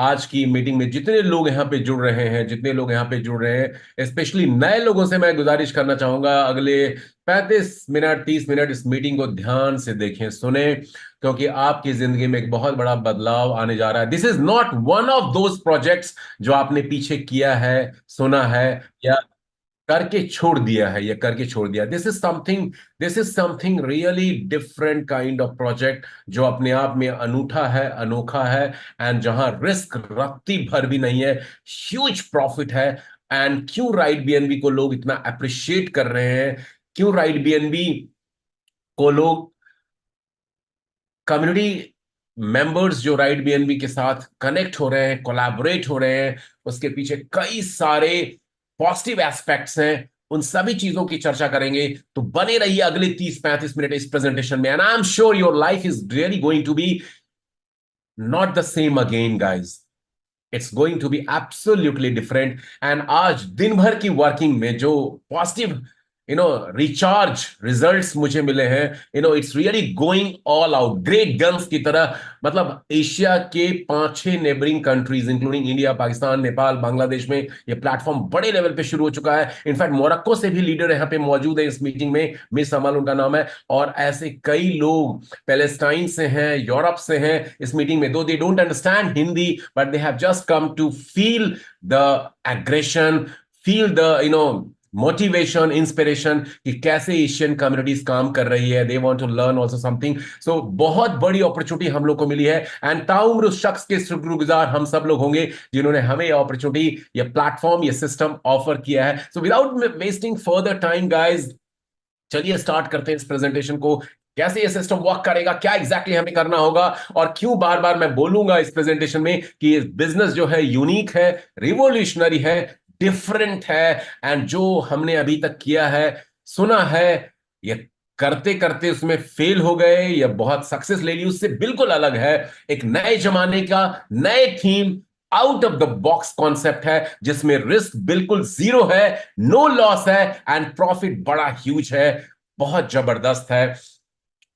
आज की मीटिंग में जितने लोग यहाँ पे जुड़ रहे हैं, जितने लोग यहाँ पे जुड़ रहे हैं, स्पेशली नए लोगों से मैं गुजारिश करना चाहूंगा, अगले 35 मिनट 30 मिनट इस मीटिंग को ध्यान से देखें, सुने, क्योंकि आपकी जिंदगी में एक बहुत बड़ा बदलाव आने जा रहा है। This is not one of those projects जो आपने पीछे किया है, सुना है, या करके छोड़ दिया है, या करके छोड़ दिया। This is something really different kind of project, जो अपने आप में अनूठा है, अनोखा है, एंड जहां रिस्क रत्ती भर भी नहीं है, ह्यूज प्रॉफिट है। एंड क्यों राइट बीएनबी को लोग इतना अप्रिशिएट कर रहे हैं, क्यों राइट बीएनबी को लोग, कम्युनिटी मेंबर्स जो राइट बीएनबी के साथ कनेक्ट हो रहे हैं, कोलैबोरेट हो रहे हैं, उसके पीछे कई सारे पॉजिटिव एस्पेक्ट्स हैं। उन सभी चीजों की चर्चा करेंगे। तो बने रहिए अगले 30 35 मिनट इस प्रेजेंटेशन में, and I am sure your life is really going to be not the same again guys. It's going to be absolutely different. And आज दिन भर की वर्किंग में जो पॉजिटिव रिचार्ज रिजल्ट्स मुझे मिले हैं, it's really going all out great guns की तरह। मतलब एशिया के 5 6 neighbouring countries including India, Pakistan, Nepal, Bangladesh में ये प्लेटफॉर्म बड़े लेवल पे शुरू हो चुका है। इनफैक्ट मोरक्को से भी लीडर यहाँ पे मौजूद है इस मीटिंग में, मिस अमल उनका नाम है। और ऐसे कई लोग पैलेस्टाइन से हैं, यूरोप से हैं इस मीटिंग में। Though they don't understand Hindi, but they have just come to feel the aggression, feel the motivation, inspiration, कि कैसे एशियन कम्युनिटीज काम कर रही है। They want to learn also something. So बहुत बड़ी अपॉर्चुनिटी हम लोग को मिली है, एंड ताउम्र उस शख्स के शुक्रगुजार हम सब लोग होंगे जिन्होंने हमें ये अपॉर्चुनिटी, ये प्लेटफॉर्म, ये सिस्टम ऑफर किया है। So without wasting further time guys, चलिए स्टार्ट करते हैं इस प्रेजेंटेशन को। कैसे ये सिस्टम वर्क करेगा, क्या एग्जैक्टली हमें करना होगा, और क्यों बार बार मैं बोलूंगा इस प्रेजेंटेशन में कि ये बिजनेस जो है यूनिक है, रिवोल्यूशनरी है, डिफरेंट है। एंड जो हमने अभी तक किया है, सुना है, ये करते करते उसमें फेल हो गए या बहुत सक्सेस ले ली, उससे बिल्कुल अलग है। एक नए जमाने का, नए theme, out of the box concept है, जिसमें रिस्क बिल्कुल जीरो है, नो लॉस है, एंड प्रॉफिट बड़ा ह्यूज है, बहुत जबरदस्त है।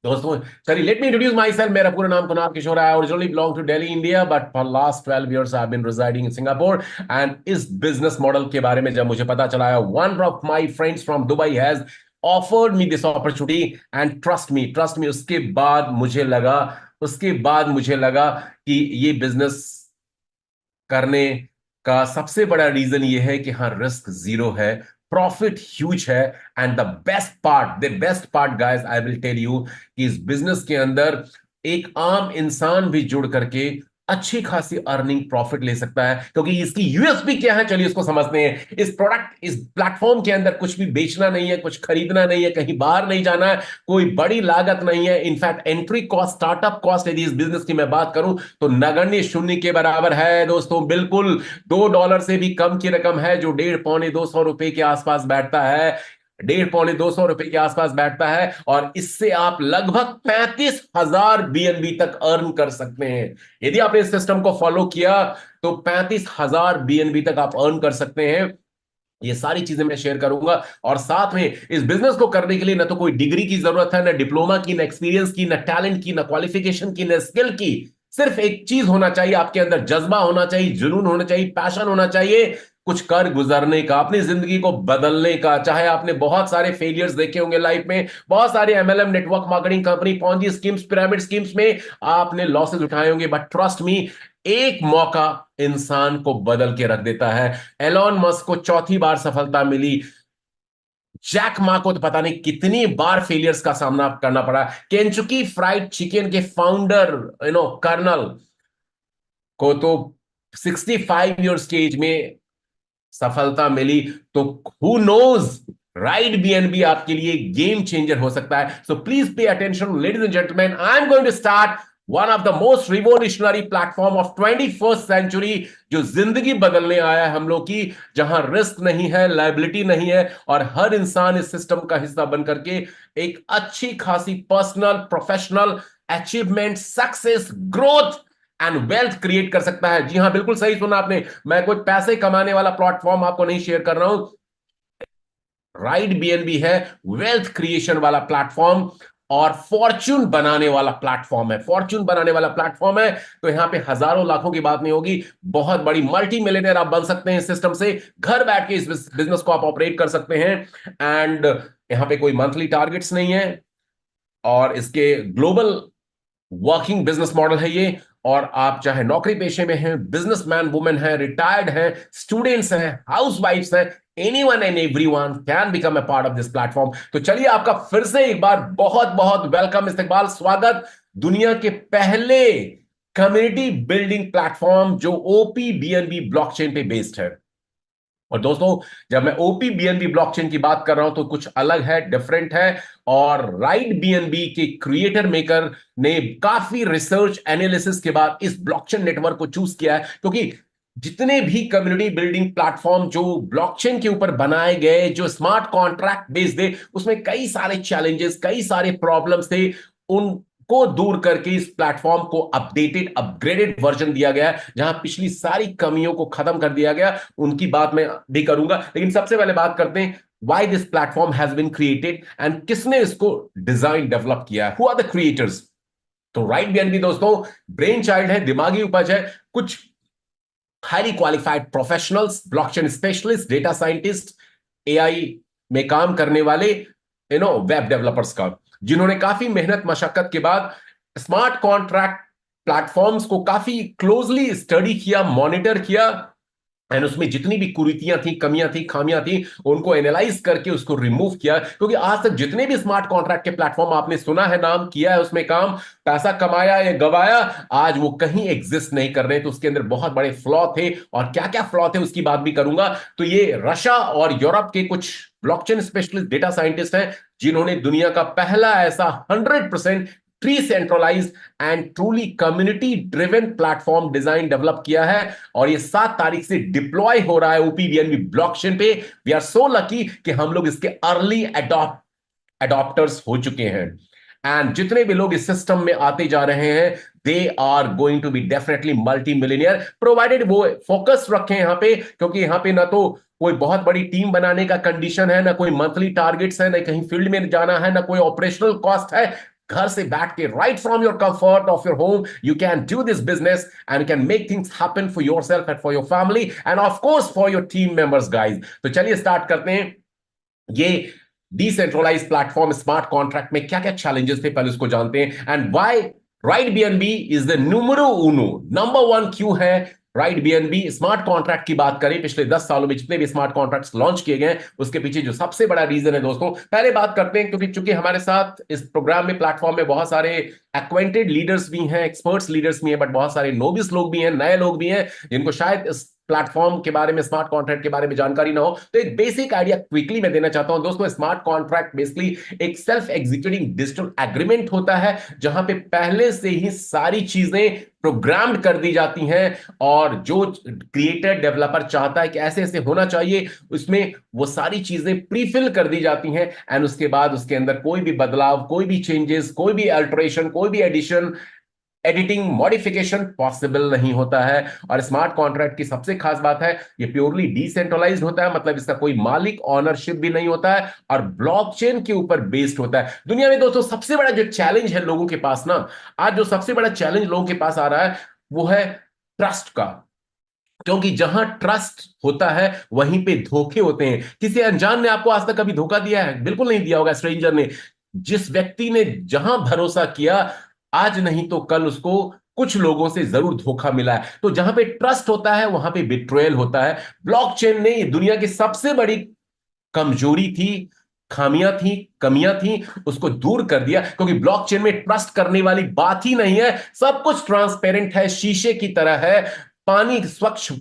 दोस्तों, चलिए let me introduce myself. मेरा पूरा नाम कुणाल किशोर है। Originally belong to Delhi India, but for last 12 years I have been residing in Singapore. And इस बिजनेस मॉडल के बारे में जब मुझे पता चला है, one of my friends from Dubai has offered me this opportunity, and trust me, उसके बाद मुझे लगा कि ये बिजनेस करने का सबसे बड़ा रीजन ये है कि हाँ, रिस्क जीरो है, प्रॉफिट ह्यूज है। And the best part guys, I will tell you कि इस बिजनेस के अंदर एक आम इंसान भी जुड़ करके अच्छी खासी अर्निंग प्रॉफिट ले सकता है। क्योंकि इसकी यूएसपी क्या है, चलिए इसको समझते हैं। इस प्लेटफॉर्म के अंदर कुछ भी बेचना नहीं है, कुछ खरीदना नहीं है, कहीं बाहर नहीं जाना है, कोई बड़ी लागत नहीं है। In fact entry cost, startup cost यदि इस बिजनेस की मैं बात करूं तो नगण्य, शून्य के बराबर है दोस्तों। बिल्कुल $2 से भी कम की रकम है, जो 150 पौने 200 रुपए के आसपास बैठता है। 150 पौने 200 रुपए के आसपास बैठता है, और इससे आप लगभग 35,000 बीएनबी तक अर्न कर सकते हैं। यदि आपने इस सिस्टम को फॉलो किया तो 35,000 बीएनबी तक आप अर्न कर सकते हैं। ये सारी चीजें मैं शेयर करूंगा। और साथ में इस बिजनेस को करने के लिए ना तो कोई डिग्री की जरूरत है, ना डिप्लोमा की, ना एक्सपीरियंस की, ना टैलेंट की, ना क्वालिफिकेशन की, ना स्किल की। सिर्फ एक चीज होना चाहिए आपके अंदर, जज्बा होना चाहिए, जुनून होना चाहिए, पैशन होना चाहिए, कुछ कर गुजरने का, अपनी जिंदगी को बदलने का। चाहे आपने बहुत सारे फेलियर्स देखे होंगे लाइफ में, बहुत सारे MLM, network marketing company, Ponzi schemes, pyramid schemes में आपने लॉसेस उठाए होंगे, बट ट्रस्ट मी, एक मौका इंसान को बदल के रख देता है। एलॉन मस्क को चौथी बार सफलता मिली, जैक मा को तो पता नहीं कितनी बार फेलियर्स का सामना करना पड़ा। केंचुकी फ्राइड चिकन के फाउंडर कर्नल को तो 65 years के एज में सफलता मिली। तो हु नोज, राइट बीएनबी आपके लिए गेम चेंजर हो सकता है। So please pay attention ladies and gentleman, I am going to start one of the most revolutionary platform of 21st century, जो जिंदगी बदलने आया है हम लोग की, जहां रिस्क नहीं है, लाइबिलिटी नहीं है, और हर इंसान इस सिस्टम का हिस्सा बन करके एक अच्छी खासी personal, professional achievement, success, growth and wealth create कर सकता है। जी हां, बिल्कुल सही सुना आपने। मैं कोई पैसे कमाने वाला प्लेटफॉर्म आपको नहीं शेयर कर रहा हूं। राइट बीएनबी है वेल्थ क्रिएशन वाला प्लेटफॉर्म। और फॉर्च्यून बनाने वाला प्लेटफॉर्म है। फॉर्च्यून बनाने वाला प्लेटफॉर्म है, तो यहां पे हजारों लाखों की बात नहीं होगी, बहुत बड़ी मल्टी मिलियनर आप बन सकते हैं इस सिस्टम से। घर बैठ के इस बिजनेस को आप ऑपरेट कर सकते हैं। एंड यहां पे कोई मंथली टारगेट्स नहीं है, और इसके ग्लोबल वर्किंग बिजनेस मॉडल है ये। और आप चाहे नौकरी पेशे में हैं, बिजनेसमैन वुमेन हैं, रिटायर्ड हैं, स्टूडेंट्स हैं, हाउस वाइफ्स हैं, anyone and everyone can become a part of this platform. तो चलिए, आपका फिर से एक बार बहुत बहुत वेलकम, इस्तकबाल, स्वागत दुनिया के पहले कम्युनिटी बिल्डिंग प्लेटफॉर्म जो ओपी बीएनबी ब्लॉकचेन पे बेस्ड है। और दोस्तों, जब मैं ओपी बीएनबी ब्लॉकचेन की बात कर रहा हूं तो कुछ अलग है, डिफरेंट है। और राइट बीएनबी के क्रिएटर मेकर ने काफी रिसर्च एनालिसिस के बाद इस ब्लॉकचेन नेटवर्क को चूज किया है, क्योंकि जितने भी कम्युनिटी बिल्डिंग प्लेटफॉर्म जो ब्लॉकचेन के ऊपर बनाए गए, जो स्मार्ट कॉन्ट्रैक्ट बेस्ड थे, उसमें कई सारे चैलेंजेस, कई सारे प्रॉब्लम्स थे। उन को दूर करके इस प्लेटफॉर्म को अपडेटेड, अपग्रेडेड वर्जन दिया गया है, जहां पिछली सारी कमियों को खत्म कर दिया गया। उनकी बात मैं भी करूंगा, लेकिन सबसे पहले बात करते हैं why this platform has been created and किसने इसको डिजाइन डेवलप किया है, हु आर द क्रिएटर्स। तो राइट बीएनबी दोस्तों ब्रेन चाइल्ड है, दिमागी उपज है कुछ highly qualified professionals, blockchain specialist, data scientist, AI में काम करने वाले वेब डेवलपर्स का, जिन्होंने काफी मेहनत मशक्कत के बाद स्मार्ट कॉन्ट्रैक्ट प्लेटफॉर्म्स को काफी क्लोजली स्टडी किया, मॉनिटर किया, एंड उसमें जितनी भी कुरीतियां थी, कमियां थी, खामियां थी, उनको एनालाइज करके उसको रिमूव किया। क्योंकि आज तक जितने भी स्मार्ट कॉन्ट्रैक्ट के प्लेटफॉर्म आपने सुना है, नाम किया है, उसमें काम, पैसा कमाया या गवाया, आज वो कहीं एग्जिस्ट नहीं कर रहे। तो उसके अंदर बहुत बड़े फ्लॉ थे, और क्या क्या फ्लॉ थे उसकी बात भी करूंगा। तो ये रशिया और यूरोप के कुछ ब्लॉकचेन स्पेशलिस्ट डेटा साइंटिस्ट हैं, जिन्होंने दुनिया का पहला ऐसा 100% decentralised and truly community driven platform design develop किया है। और ये 7 तारीख से डिप्लॉय हो रहा है ओपीबीएनबी ब्लॉकचेन पे। वी आर सो लकी कि हम लोग इसके अर्ली अडॉप्टर्स हो चुके हैं। एंड जितने भी लोग इस सिस्टम में आते जा रहे हैं, they are going to be definitely multi millionaire, provided वो फोकस रखें यहां पे। क्योंकि यहां पे ना तो कोई बहुत बड़ी टीम बनाने का कंडीशन है, ना कोई मंथली टारगेट्स है, ना कहीं फील्ड में जाना है, ना कोई ऑपरेशनल कॉस्ट है। घर से बैठ के, right from your comfort of your home, you can do this business and you can make things happen for your self and for your family end of course for your team members guys. तो चलिए start करते हैं। ये decentralise platform smart contract में क्या क्या challenges थे, पहले उसको जानते हैं। And why right BNB is the numero Uno, number one क्यों है राइट बीएनबी। स्मार्ट कॉन्ट्रैक्ट की बात करें, पिछले 10 सालों में जितने भी स्मार्ट कॉन्ट्रैक्ट्स लॉन्च किए गए, उसके पीछे जो सबसे बड़ा रीजन है दोस्तों, पहले बात करते हैं, क्योंकि चूंकि हमारे साथ इस प्रोग्राम में, प्लेटफॉर्म में बहुत सारे एक्वेंटेड लीडर्स भी हैं, एक्सपर्ट्स लीडर्स भी हैं, बट बहुत सारे नोविस लोग भी हैं, नए लोग भी हैं, जिनको शायद इस प्लेटफॉर्म के बारे में, स्मार्ट कॉन्ट्रैक्ट के बारे में जानकारी ना हो। तो एक बेसिक आइडिया क्विकली मैं देना चाहता हूं दोस्तों। स्मार्ट कॉन्ट्रैक्ट बेसिकली एक सेल्फ एग्जीक्यूटिंग डिजिटल एग्रीमेंट होता है, जहां पे पहले से ही सारी चीजें प्रोग्राम्ड कर दी जाती हैं, और जो क्रिएटर डेवलपर चाहता है कि ऐसे ऐसे होना चाहिए, उसमें वो सारी चीजें प्रीफिल कर दी जाती हैं। एंड उसके बाद उसके अंदर कोई भी बदलाव, कोई भी चेंजेस, कोई भी अल्टरेशन, कोई भी एडिशन, एडिटिंग, मॉडिफिकेशन पॉसिबल नहीं होता है। और स्मार्ट कॉन्ट्रैक्ट की सबसे खास बात है, ये प्योरली डिसेंट्रलाइज्ड होता है, मतलब इसका कोई मालिक, ऑनरशिप भी नहीं होता है, और ब्लॉकचेन के ऊपर बेस्ड होता है। दुनिया में दोस्तों सबसे बड़ा जो चैलेंज है लोगों के पास ना, आज जो सबसे बड़ा चैलेंज लोगों के पास आ रहा है, वो है ट्रस्ट का। क्योंकि जहां ट्रस्ट होता है वहीं पे धोखे होते हैं। किसी अनजान ने आपको आज तक कभी धोखा दिया है? बिल्कुल नहीं दिया होगा, स्ट्रेंजर ने। जिस व्यक्ति ने जहां भरोसा किया, आज नहीं तो कल उसको कुछ लोगों से जरूर धोखा मिला है। तो जहां पे ट्रस्ट होता है वहां पे बिट्रेयल होता है। ब्लॉकचेन ने दुनिया की सबसे बड़ी कमजोरी थी, खामियां थी, कमियां थी, उसको दूर कर दिया। क्योंकि ब्लॉकचेन में ट्रस्ट करने वाली बात ही नहीं है, सब कुछ ट्रांसपेरेंट है, शीशे की तरह है, पानी स्वच्छ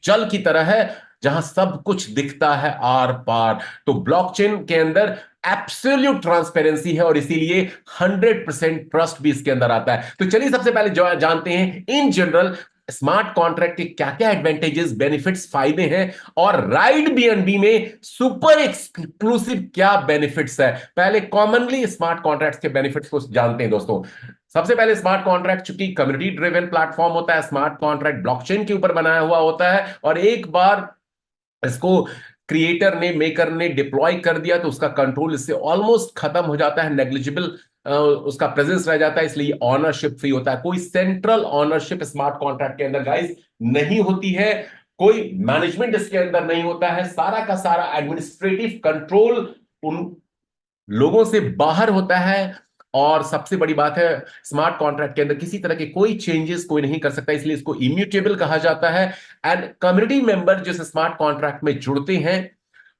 जल की तरह है, जहां सब कुछ दिखता है आर पार। तो ब्लॉकचेन के अंदर एब्सोल्यूट ट्रांसपेरेंसी है, और इसीलिए 100% ट्रस्ट भी इसके अंदर आता है। तो चलिए सबसे पहले जानते हैं इन जनरल स्मार्ट कॉन्ट्रैक्ट के क्या क्या एडवांटेजेस, बेनिफिट्स, फायदे हैं, और राइट बीएनबी में सुपर एक्सक्लूसिव क्या बेनिफिट्स है। पहले कॉमनली स्मार्ट कॉन्ट्रैक्ट्स के बेनिफिट्स को जानते हैं दोस्तों। सबसे पहले स्मार्ट कॉन्ट्रैक्ट चूंकि कम्युनिटी ड्रिवन प्लेटफॉर्म होता है, स्मार्ट कॉन्ट्रैक्ट ब्लॉकचेन के ऊपर बनाया हुआ होता है, और एक बार इसको क्रिएटर ने, मेकर ने डिप्लॉय कर दिया, तो उसका कंट्रोल इससे ऑलमोस्ट खत्म हो जाता है, नेग्लिजिबल उसका प्रेजेंस रह जाता है, इसलिए ऑनरशिप फ्री होता है। कोई सेंट्रल ऑनरशिप स्मार्ट कॉन्ट्रैक्ट के अंदर गाइस नहीं होती है, कोई मैनेजमेंट इसके अंदर नहीं होता है, सारा का सारा एडमिनिस्ट्रेटिव कंट्रोल उन लोगों से बाहर होता है। और सबसे बड़ी बात है, स्मार्ट कॉन्ट्रैक्ट के अंदर किसी तरह के कोई चेंजेस कोई नहीं कर सकता, इसलिए इसको इम्यूटेबल कहा जाता है। एंड कम्युनिटी मेंबर जिस स्मार्ट कॉन्ट्रैक्ट में जुड़ते हैं,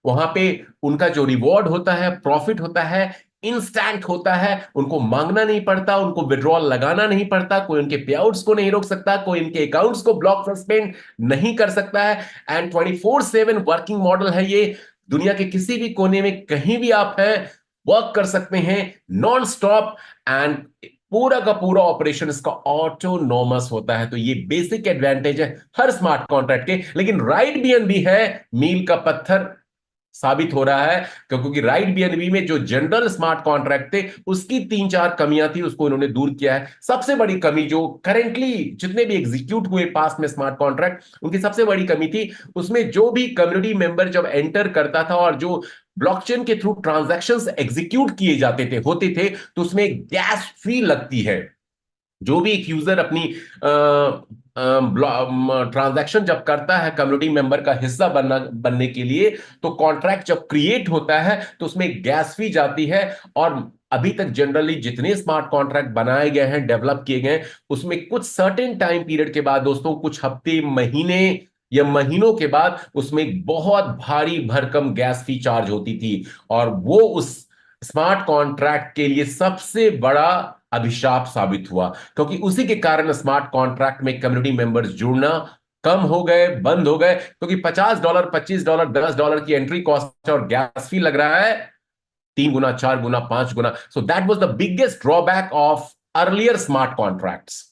वहां पे उनका जो रिवॉर्ड होता है, प्रॉफिट होता है, इंस्टेंट होता है। उनको मांगना नहीं पड़ता, उनको विड्रॉल लगाना नहीं पड़ता, कोई उनके पे आउट्स को नहीं रोक सकता, कोई इनके अकाउंट्स को ब्लॉक सस्पेंड नहीं कर सकता है। एंड 24/7 वर्किंग मॉडल है ये। दुनिया के किसी भी कोने में कहीं भी आप हैं, वर्क कर सकते हैं नॉन स्टॉप। एंड पूरा का पूरा ऑपरेशन इसका ऑटोनोमस होता है। तो ये बेसिक एडवांटेज है हर स्मार्ट कॉन्ट्रैक्ट के। लेकिन राइट बीएनबी है मील का पत्थर साबित हो रहा है, क्योंकि राइट बीएनबी में जो जनरल स्मार्ट कॉन्ट्रैक्ट थे उसकी 3-4 कमियां थी, उसको इन्होंने दूर किया है। सबसे बड़ी कमी जो करेंटली जितने भी एग्जीक्यूट हुए पास में स्मार्ट कॉन्ट्रैक्ट, उनकी सबसे बड़ी कमी थी उसमें जो भी कम्युनिटी मेंबर जब एंटर करता था और जो ब्लॉकचेन के थ्रू ट्रांजैक्शंस एग्जीक्यूट किए जाते थे होते थे, तो उसमें गैस फी लगती है। जो भी एक यूजर अपनी ट्रांजैक्शन जब करता है कम्युनिटी मेंबर का हिस्सा बनने के लिए, तो कॉन्ट्रैक्ट जब क्रिएट होता है तो उसमें गैस फी जाती है। और अभी तक जनरली जितने स्मार्ट कॉन्ट्रैक्ट बनाए गए हैं, डेवलप किए गए हैं, उसमें कुछ सर्टेन टाइम पीरियड के बाद दोस्तों, कुछ हफ्ते, महीने या महीनों के बाद उसमें बहुत भारी भरकम गैस फी चार्ज होती थी। और वो उस स्मार्ट कॉन्ट्रैक्ट के लिए सबसे बड़ा अभिशाप साबित हुआ, क्योंकि उसी के कारण स्मार्ट कॉन्ट्रैक्ट में कम्युनिटी मेंबर्स जुड़ना कम हो गए, बंद हो गए, क्योंकि $50, $25, $10 की एंट्री कॉस्ट और गैस फी लग रहा है 3 गुना, 4 गुना, 5 गुना। So that was the biggest drawback of earlier smart contracts.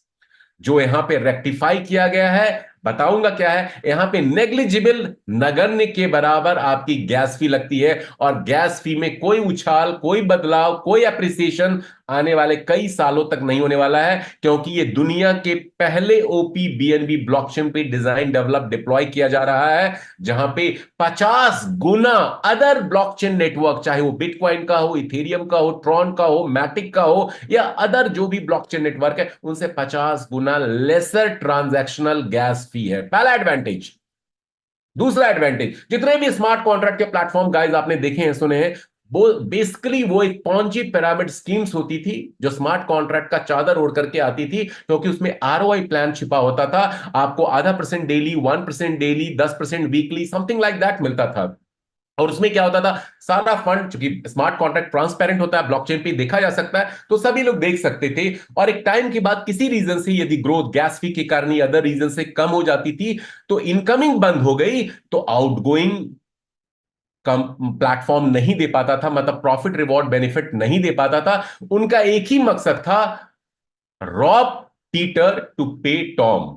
जो यहां पे रेक्टिफाई किया गया है, बताऊंगा क्या है। यहां पे नेग्लिजिबल, नगण्य के बराबर आपकी गैस फी लगती है। और गैस फी में कोई उछाल, कोई बदलाव, कोई अप्रिसिएशन आने वाले कई सालों तक नहीं होने वाला है, क्योंकि ये दुनिया के पहले ओपी बीएनबी ब्लॉकचेन पे डिजाइन, डेवलप, डिप्लॉय किया जा रहा है, जहां पे 50 गुना अदर ब्लॉकचेन नेटवर्क, चाहे वो बिटकॉइन का हो, इथेरियम का हो, ट्रॉन का हो, मैटिक का हो, या अदर जो भी ब्लॉकचेन नेटवर्क है, उनसे 50 गुना लेसर ट्रांजैक्शनल गैस फी है। पहला एडवांटेज। दूसरा एडवांटेज, जितने भी स्मार्ट कॉन्ट्रैक्ट के प्लेटफॉर्म गाइस आपने देखे हैं, सुने हैं, वो एक पॉन्जी पिरामिड स्कीम्स होती थी, जो स्मार्ट कॉन्ट्रैक्ट का चादर ओढ़ करके आती थी, क्योंकि उसमें आरओआई प्लान छिपा होता था। आपको ½ % daily, 1% daily, 10% weekly, something like that मिलता था। और उसमें क्या होता था, सारा फंड, चूंकि स्मार्ट कॉन्ट्रैक्ट ट्रांसपेरेंट होता है, ब्लॉकचेन पे देखा जा सकता है, तो सभी लोग देख सकते थे। और एक टाइम के बाद किसी रीजन से यदि ग्रोथ गैस फी के कारण या अदर रीजन से कम हो जाती थी, तो इनकमिंग बंद हो गई, तो आउटगोइंग कम प्लेटफॉर्म नहीं दे पाता था, मतलब प्रॉफिट रिवॉर्ड बेनिफिट नहीं दे पाता था। उनका एक ही मकसद था, रॉब पीटर टू पे टॉम।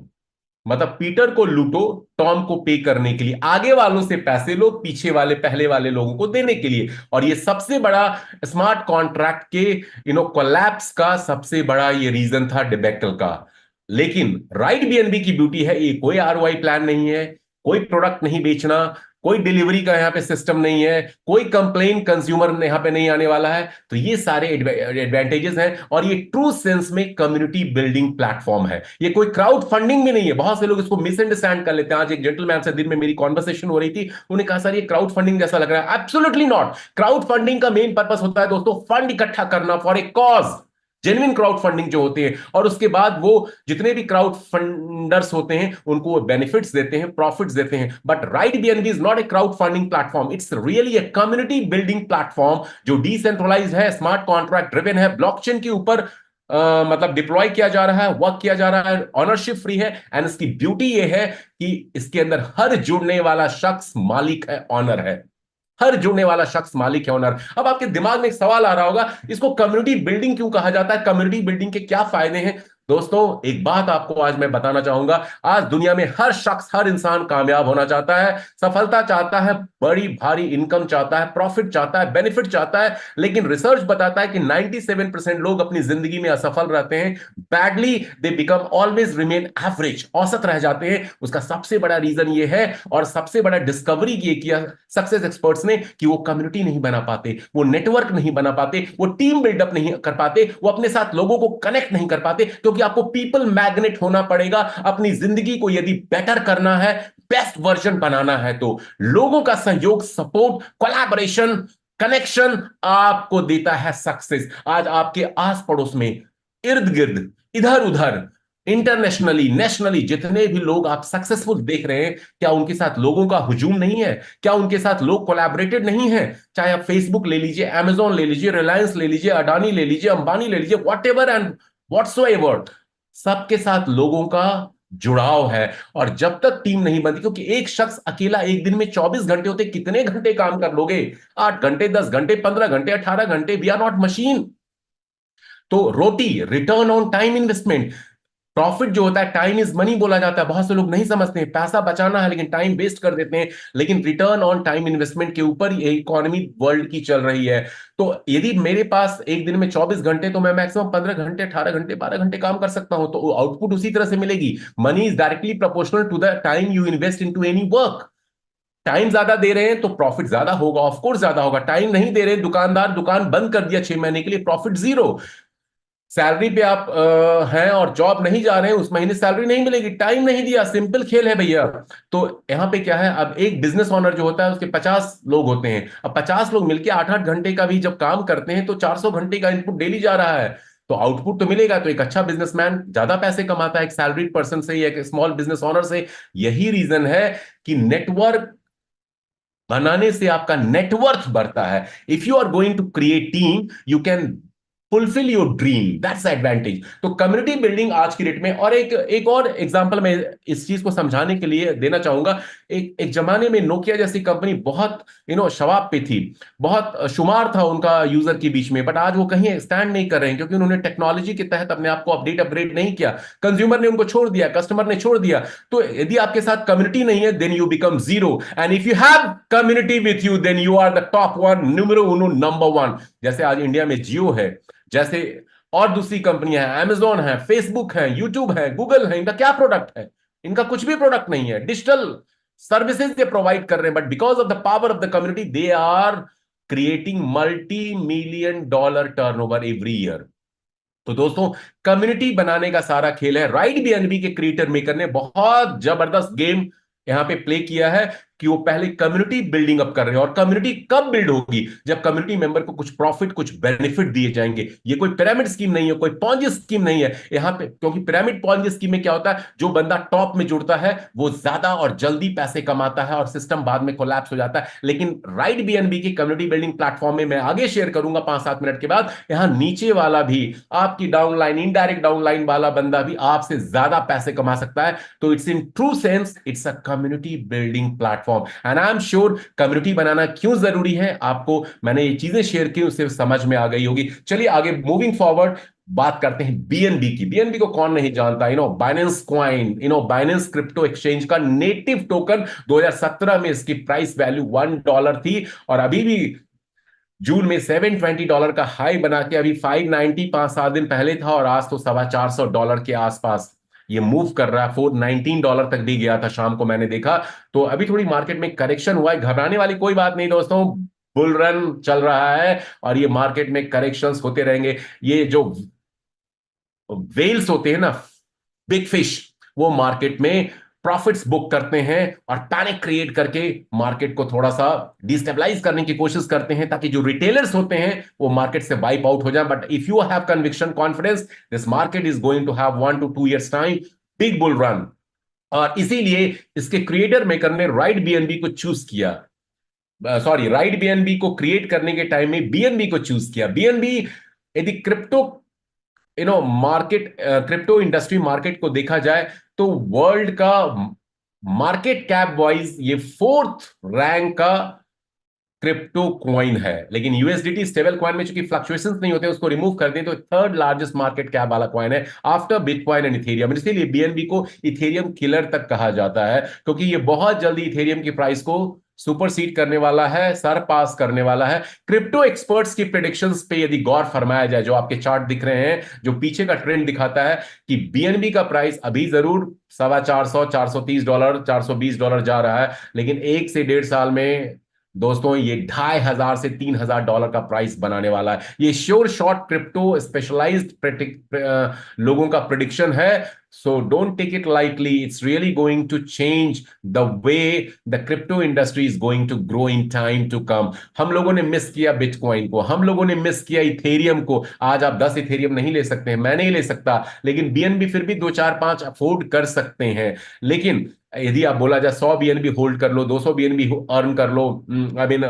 मतलब पीटर को लूटो, टॉम को पे करने के लिए, आगे वालों से पैसे लो, पीछे वाले, पहले वाले लोगों को देने के लिए। और ये सबसे बड़ा स्मार्ट कॉन्ट्रैक्ट के कोलैप्स का सबसे बड़ा ये रीजन था, डिबेकल का। लेकिन राइट बीएनबी की ब्यूटी है, ये कोई आरओआई प्लान नहीं है, कोई प्रोडक्ट नहीं बेचना, कोई डिलीवरी का यहां पे सिस्टम नहीं है, कोई कंप्लेन कंज्यूमर यहां पे नहीं आने वाला है। तो ये सारे एडवांटेजेस हैं। और ये ट्रू सेंस में कम्युनिटी बिल्डिंग प्लेटफॉर्म है, ये कोई क्राउड फंडिंग भी नहीं है। बहुत से लोग इसको मिसअंडरस्टैंड कर लेते हैं। आज एक जेंटलमैन से दिन में मेरी कॉन्वर्सेशन हो रही थी, उन्हें कहा, सर ये क्राउड फंडिंग जैसा लग रहा है। Absolutely not. क्राउड फंडिंग का मेन पर्पस होता है दोस्तों, फंड इकट्ठा करना for a cause, genuine crowd funding जो होती है। और उसके बाद वो जितने भी क्राउड फंडर्स होते हैं उनको वो बेनिफिट्स देते हैं, प्रॉफिट्स देते हैं। But right BNB is not a crowd funding platform, it's really a community building platform, जो डिसेंट्रलाइज है, स्मार्ट कॉन्ट्रैक्ट ड्रिवन है, ब्लॉकचेन के ऊपर मतलब डिप्लॉय किया जा रहा है, वर्क किया जा रहा है, ऑनरशिप फ्री है। एंड इसकी ब्यूटी ये है कि इसके अंदर हर जुड़ने वाला शख्स मालिक है, ऑनर है। हर जुड़ने वाला शख्स मालिक है, ओनर। अब आपके दिमाग में एक सवाल आ रहा होगा, इसको कम्युनिटी बिल्डिंग क्यों कहा जाता है, कम्युनिटी बिल्डिंग के क्या फायदे हैं? दोस्तों एक बात आपको आज मैं बताना चाहूंगा, आज दुनिया में हर शख्स, हर इंसान कामयाब होना चाहता है, सफलता चाहता है, बड़ी भारी इनकम चाहता है, प्रॉफिट चाहता है, बेनिफिट चाहता है। लेकिन रिसर्च बताता है कि 97% लोग अपनी जिंदगी में असफल रहते हैं। Badly they become always remain average, औसत रह जाते हैं। उसका सबसे बड़ा रीजन ये है, और सबसे बड़ा डिस्कवरी ये किया सक्सेस एक्सपर्ट्स ने, कि वो कम्युनिटी नहीं बना पाते, वो नेटवर्क नहीं बना पाते, वो टीम बिल्डअप नहीं कर पाते, वो अपने साथ लोगों को कनेक्ट नहीं कर पाते। क्योंकि आपको पीपल मैग्नेट होना पड़ेगा। अपनी जिंदगी को यदि बेटर करना है, बेस्ट वर्जन बनाना है, तो लोगों का सहयोग, सपोर्ट, कोलैबोरेशन, कनेक्शन आपको देता है सक्सेस। आज आपके आस पड़ोस में, इर्द गिर्द, इधर उधर, इंटरनेशनली, नेशनली जितने भी लोग आप सक्सेसफुल देख रहे हैं, क्या उनके साथ लोगों का हुजूम नहीं है? क्या उनके साथ लोग कोलैबोरेटेड नहीं है? चाहे आप फेसबुक ले लीजिए, अमेजॉन ले लीजिए, रिलायंस ले लीजिए, अडानी ले लीजिए, अंबानी ले लीजिए, वॉट एवर एंड व्हाट्सोएवर, सबके साथ लोगों का जुड़ाव है। और जब तक टीम नहीं बनती, क्योंकि एक शख्स अकेला एक दिन में 24 घंटे होते, कितने घंटे काम कर लोगे? 8 घंटे, 10 घंटे, 15 घंटे, 18 घंटे। We are not machine. तो ROTI, return on time investment, profit जो होता है, टाइम इज मनी बोला जाता है, बहुत से लोग नहीं समझते हैं, पैसा बचाना है लेकिन टाइम वेस्ट कर देते हैं। लेकिन रिटर्न ऑन टाइम इन्वेस्टमेंट के ऊपर ये इकोनॉमी वर्ल्ड की चल रही है। तो यदि मेरे पास एक दिन में 24 घंटे, तो मैं मैक्सिमम 15 घंटे, 18 घंटे, 12 घंटे काम कर सकता हूं, तो आउटपुट उसी तरह से मिलेगी। Money is directly proportional to the time you invest into any work. Time ज्यादा दे रहे हैं तो प्रॉफिट ज्यादा होगा, ऑफकोर्स ज्यादा होगा। टाइम नहीं दे रहे, दुकानदार दुकान बंद कर दिया 6 महीने के लिए, प्रॉफिट जीरो। सैलरी पे आप हैं और जॉब नहीं जा रहे हैं, उस महीने सैलरी नहीं मिलेगी, टाइम नहीं दिया। सिंपल खेल है भैया। तो यहाँ पे क्या है, अब एक बिजनेस ओनर जो होता है उसके 50 लोग होते हैं। अब 50 लोग मिलकर 8-8 घंटे का भी जब काम करते हैं, तो 400 घंटे का इनपुट डेली जा रहा है। तो आउटपुट तो मिलेगा। तो एक अच्छा बिजनेसमैन ज्यादा पैसे कमाता है एक सैलरीड पर्सन से या एक स्मॉल बिजनेस ओनर से। यही रीजन है कि नेटवर्क बनाने से आपका नेटवर्थ बढ़ता है। If you are going to create team, you can fulfil your dream, that's advantage. तो कम्युनिटी बिल्डिंग आज की डेट में, और एक एक और एग्जांपल मैं इस चीज को समझाने के लिए देना चाहूंगा। एक एक जमाने में नोकिया जैसी कंपनी बहुत शबाब पे थी, बहुत शुमार था उनका यूजर के बीच में, बट आज वो कहीं स्टैंड नहीं कर रहे हैं, क्योंकि उन्होंने टेक्नोलॉजी के तहत अपने आप को अपडेट अपग्रेड नहीं किया। कंज्यूमर ने उनको छोड़ दिया, कस्टमर ने छोड़ दिया। तो यदि आपके साथ कम्युनिटी नहीं है, then you become zero. And if you have community with you, then you are the top one, numero uno, number one. जैसे आज इंडिया में जियो है, जैसे और दूसरी कंपनियां हैं, अमेजोन है, फेसबुक है, यूट्यूब है, गूगल है। इनका क्या प्रोडक्ट है? इनका कुछ भी प्रोडक्ट नहीं है। डिजिटल सर्विसेज ये प्रोवाइड कर रहे हैं, but because of the power of the community, they are creating $multi-million turnover every year. तो दोस्तों, कम्युनिटी बनाने का सारा खेल है। राइट बीएनबी के क्रिएटर मेकर ने बहुत जबरदस्त गेम यहां पे प्ले किया है, कि वो पहले कम्युनिटी बिल्डिंग अप कर रहे हैं। और कम्युनिटी कब बिल्ड होगी? जब कम्युनिटी मेंबर को कुछ प्रॉफिट, कुछ बेनिफिट दिए जाएंगे। ये कोई पिरामिड स्कीम नहीं है, कोई पॉन्जी स्कीम नहीं है यहां पे। क्योंकि पिरामिड पॉन्जी स्कीम में क्या होता है, जो बंदा टॉप में जुड़ता है वो ज्यादा और जल्दी पैसे कमाता है, और सिस्टम बाद में कोलैप्स हो जाता है। लेकिन राइट बीएनबी की कम्युनिटी बिल्डिंग प्लेटफॉर्म में, मैं आगे शेयर करूंगा 5-7 मिनट के बाद, यहां नीचे वाला भी, आपकी डाउनलाइन, इनडायरेक्ट डाउनलाइन वाला बंदा भी आपसे ज्यादा पैसे कमा सकता है। तो it's in true sense, it's a community building platform. And I am sure community बनाना क्यों जरूरी है, आपको मैंने ये चीजें शेयर की, उससे समझ में आ गई होगी। चलिए आगे मूविंग फॉरवर्ड बात करते हैं बीएनबी की। बीएनबी को कौन नहीं जानता? Binance coin, Binance crypto exchange का नेटिव टोकन। 2017 में इसकी प्राइस वैल्यू $1 थी, और अभी भी जून में $720 का हाई बना के अभी 590 5-7 दिन पहले था, और आज तो $425 के आसपास ये मूव कर रहा है। $419 तक भी गया था, शाम को मैंने देखा। तो अभी थोड़ी मार्केट में करेक्शन हुआ है, घबराने वाली कोई बात नहीं दोस्तों। बुल रन चल रहा है, और ये मार्केट में करेक्शंस होते रहेंगे। ये जो वेल्स होते हैं ना, बिग फिश, वो मार्केट में प्रॉफिट्स बुक करते हैं, और पैनिक क्रिएट करके मार्केट को थोड़ा सा डिस्टेबलाइज करने की कोशिश करते हैं, ताकि जो रिटेलर्स होते हैं वो मार्केट से वाइप आउट हो जाए। But if you have conviction, confidence, this market is going to have 1 to 2 years time, big bull run. और इसीलिए इसके क्रिएटर मेकर ने राइट बीएनबी को चूज किया। सॉरी, राइट बीएनबी को क्रिएट करने के टाइम में बीएनबी को चूज किया। बीएनबी, यदि crypto market, crypto industry market को देखा जाए, तो वर्ल्ड का मार्केट कैप वाइज ये 4th रैंक का क्रिप्टो कॉइन है, लेकिन यूएसडीटी स्टेबल कॉइन में चूंकि फ्लक्चुएशंस नहीं होते, उसको रिमूव कर दें तो थर्ड लार्जेस्ट मार्केट कैप वाला कॉइन है आफ्टर बिटकॉइन एंड इथेरियम। इसीलिए बीएनबी को इथेरियम किलर तक कहा जाता है, क्योंकि ये बहुत जल्दी इथेरियम की प्राइस को सुपरसीड करने वाला है, सरपास करने वाला है। क्रिप्टो एक्सपर्ट्स की प्रेडिक्शंस पे यदि गौर फरमाया जाए, जो आपके चार्ट दिख रहे हैं, जो पीछे का ट्रेंड दिखाता है कि बीएनबी का प्राइस अभी जरूर $450, $430, $420 जा रहा है, लेकिन 1 से 1.5 साल में दोस्तों ये $2,500 से $3,000 का प्राइस बनाने वाला है। ये श्योर शॉर्ट क्रिप्टो स्पेशलाइज्ड लोगों का प्रिडिक्शन है। So don't take it lightly, it's really going to change the way the crypto industry is going to grow in time to come. हम लोगों ने मिस किया बिटकॉइन को, हम लोगों ने मिस किया इथेरियम को। आज आप 10 इथेरियम नहीं ले सकते हैं, मैं नहीं ले सकता, लेकिन बीएनबी फिर भी 2 4 5 अफोर्ड कर सकते हैं। लेकिन यदि आप बोला जाए 100 बीएनबी होल्ड कर लो, 200 बीएनबी अर्न कर लो, आई मीन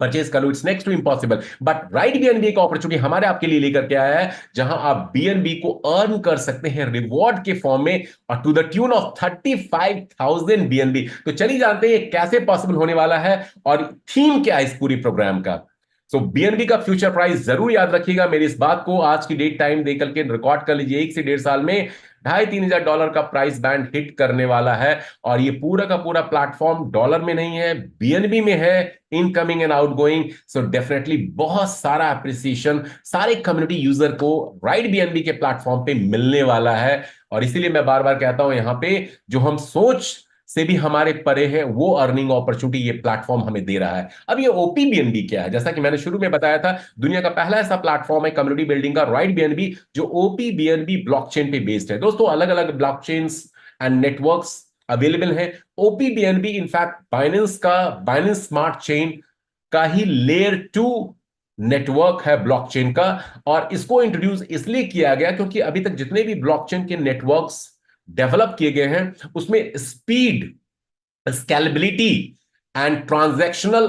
परचेज कर लो, it's next to impossible. But right BNB एक अपॉर्चुनिटी हमारे आपके लिए लेकर के आया है, जहां आप बीएनबी को अर्न कर सकते हैं रिवॉर्ड के फॉर्म में, और to the tune of 35,000 BNB. तो चलिए जानते हैं कैसे पॉसिबल होने वाला है और थीम क्या है इस पूरी प्रोग्राम का। सो बीएनबी का फ्यूचर प्राइस जरूर याद रखिएगा, मेरी इस बात को आज की डेट टाइम देकर के रिकॉर्ड कर लीजिए। 1 से 1.5 साल में 2,500-3,000 का प्राइस बैंड हिट करने वाला है, और ये पूरा का पूरा प्लेटफॉर्म डॉलर में नहीं है, बीएनबी में है, incoming and outgoing. So definitely बहुत सारा अप्रिसिएशन सारे कम्युनिटी यूजर को राइट बीएनबी के प्लेटफॉर्म पे मिलने वाला है। और इसीलिए मैं बार बार कहता हूं, यहां पे जो हम सोच से भी हमारे परे है, वो अर्निंग अपॉर्चुनिटी ये प्लेटफॉर्म हमें दे रहा है। अब ये ओपी बीएनबी क्या है? जैसा कि मैंने शुरू में बताया था, दुनिया का पहला ऐसा प्लेटफॉर्म है कम्युनिटी बिल्डिंग का, राइट बीएनबी, जो ओपी बीएनबी ब्लॉकचेन पे बेस्ड है। दोस्तों अलग अलग ब्लॉकचेन्स एंड नेटवर्क्स अवेलेबल हैं। OP BNB in fact Binance smart chain का ही लेयर 2 नेटवर्क है ब्लॉकचेन का, और इसको इंट्रोड्यूस इसलिए किया गया क्योंकि अभी तक जितने भी ब्लॉकचेन के नेटवर्क्स डेवलप किए गए हैं, उसमें speed, scalability and transactional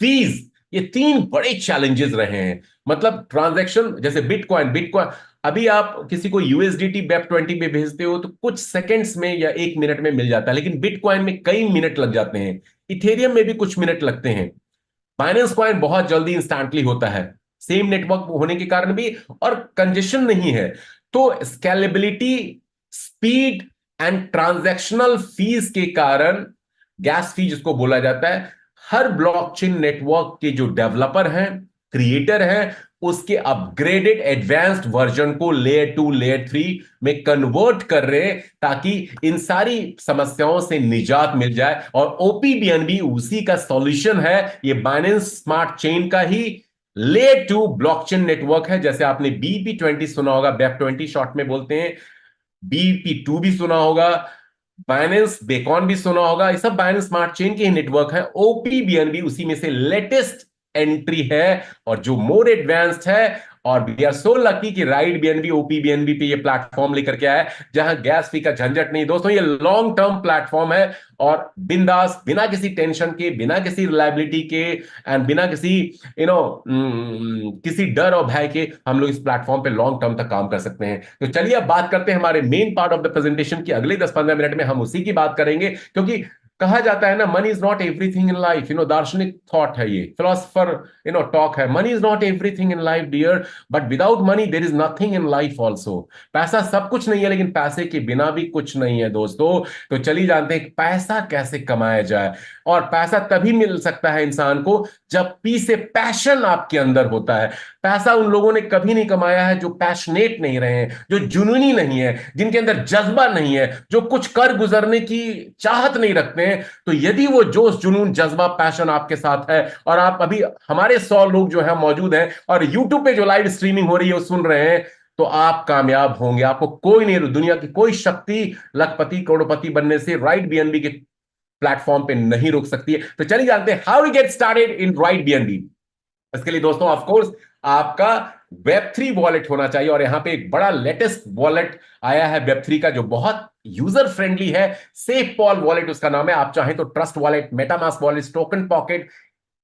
fees, ये 3 बड़े चैलेंजेस रहे हैं। मतलब ट्रांजैक्शन, जैसे बिटकॉइन बिटकॉइन अभी आप किसी को यूएसडीटी वेब20 पे भेजते हो तो कुछ सेकंड्स में या 1 मिनट में मिल जाता है, लेकिन बिटकॉइन में कई मिनट लग जाते हैं, इथेरियम में भी कुछ मिनट लगते हैं, बाइनेंस कॉइन बहुत जल्दी इंस्टेंटली होता है, सेम नेटवर्क होने के कारण भी, और कंजेशन नहीं है। तो scalability, speed and transactional fees के कारण, गैस फी जिसको बोला जाता है, हर ब्लॉकचेन नेटवर्क के जो डेवलपर हैं, क्रिएटर हैं, उसके अपग्रेडेड एडवांस्ड वर्जन को लेयर 2 लेयर 3 में कन्वर्ट कर रहे हैं, ताकि इन सारी समस्याओं से निजात मिल जाए। और ओपीबीएनबी उसी का सॉल्यूशन है। ये बाइनेंस स्मार्ट चेन का ही लेयर 2 ब्लॉकचेन नेटवर्क है। जैसे आपने BEP20 सुना होगा, BEP20 शॉर्ट में बोलते हैं, BEP2 भी सुना होगा, बाइनेंस बेकॉन भी सुना होगा, ये सब बाइनेंस स्मार्ट चेन के नेटवर्क है। ओपीबीएनबी उसी में से लेटेस्ट एंट्री है, और जो मोर एडवांस्ड है। और वी आर सो लकी कि राइट बीएनबी ओपीबीएनबी पे ये प्लेटफॉर्म लेकर के आया है, जहां गैस फी का झंझट नहीं। दोस्तों ये लॉन्ग टर्म प्लेटफॉर्म है, और बिंदास, बिना किसी टेंशन के, बिना किसी रिलायबिलिटी के, एंड बिना किसी किसी डर और भय के, हम लोग इस प्लेटफॉर्म पे लॉन्ग टर्म तक काम कर सकते हैं। तो चलिए अब बात करते हैं हमारे main part of the presentation की। अगले 10-15 मिनट में हम उसी की बात करेंगे, क्योंकि कहा जाता है ना, money is not everything in life. दार्शनिक थॉट है ये, फिलोसफर टॉक है। Money is not everything in life dear, but without money there is nothing in life also. पैसा सब कुछ नहीं है, लेकिन पैसे के बिना भी कुछ नहीं है दोस्तों। तो चलिए जानते हैं पैसा कैसे कमाया जाए। और पैसा तभी मिल सकता है इंसान को जब पी से पैशन आपके अंदर होता है। पैसा उन लोगों ने कभी नहीं कमाया है जो पैशनेट नहीं रहे हैं, जो जुनूनी नहीं है, जिनके अंदर जज्बा नहीं है, जो कुछ कर गुजरने की चाहत नहीं रखते हैं। तो यदि वो जोश, जुनून, जज्बा, पैशन आपके साथ है, और आप अभी हमारे 100 लोग जो है मौजूद हैं, और यूट्यूब पे जो लाइव स्ट्रीमिंग हो रही है वो सुन रहे हैं, तो आप कामयाब होंगे। आपको कोई नहीं, दुनिया की कोई शक्ति लखपति करोड़पति बनने से राइट बीएनबी के प्लेटफॉर्म पे नहीं रोक सकती है। तो चलिए जानते हैं how we get started in right BNB. इसके लिए दोस्तों ऑफ कोर्स आपका Web3 वॉलेट होना चाहिए, और यहां पे एक बड़ा लेटेस्ट वॉलेट आया है Web3 का, जो बहुत यूजर फ्रेंडली है। SafePal वॉलेट उसका नाम है। आप चाहें तो trust wallet, MetaMask wallet, token pocket,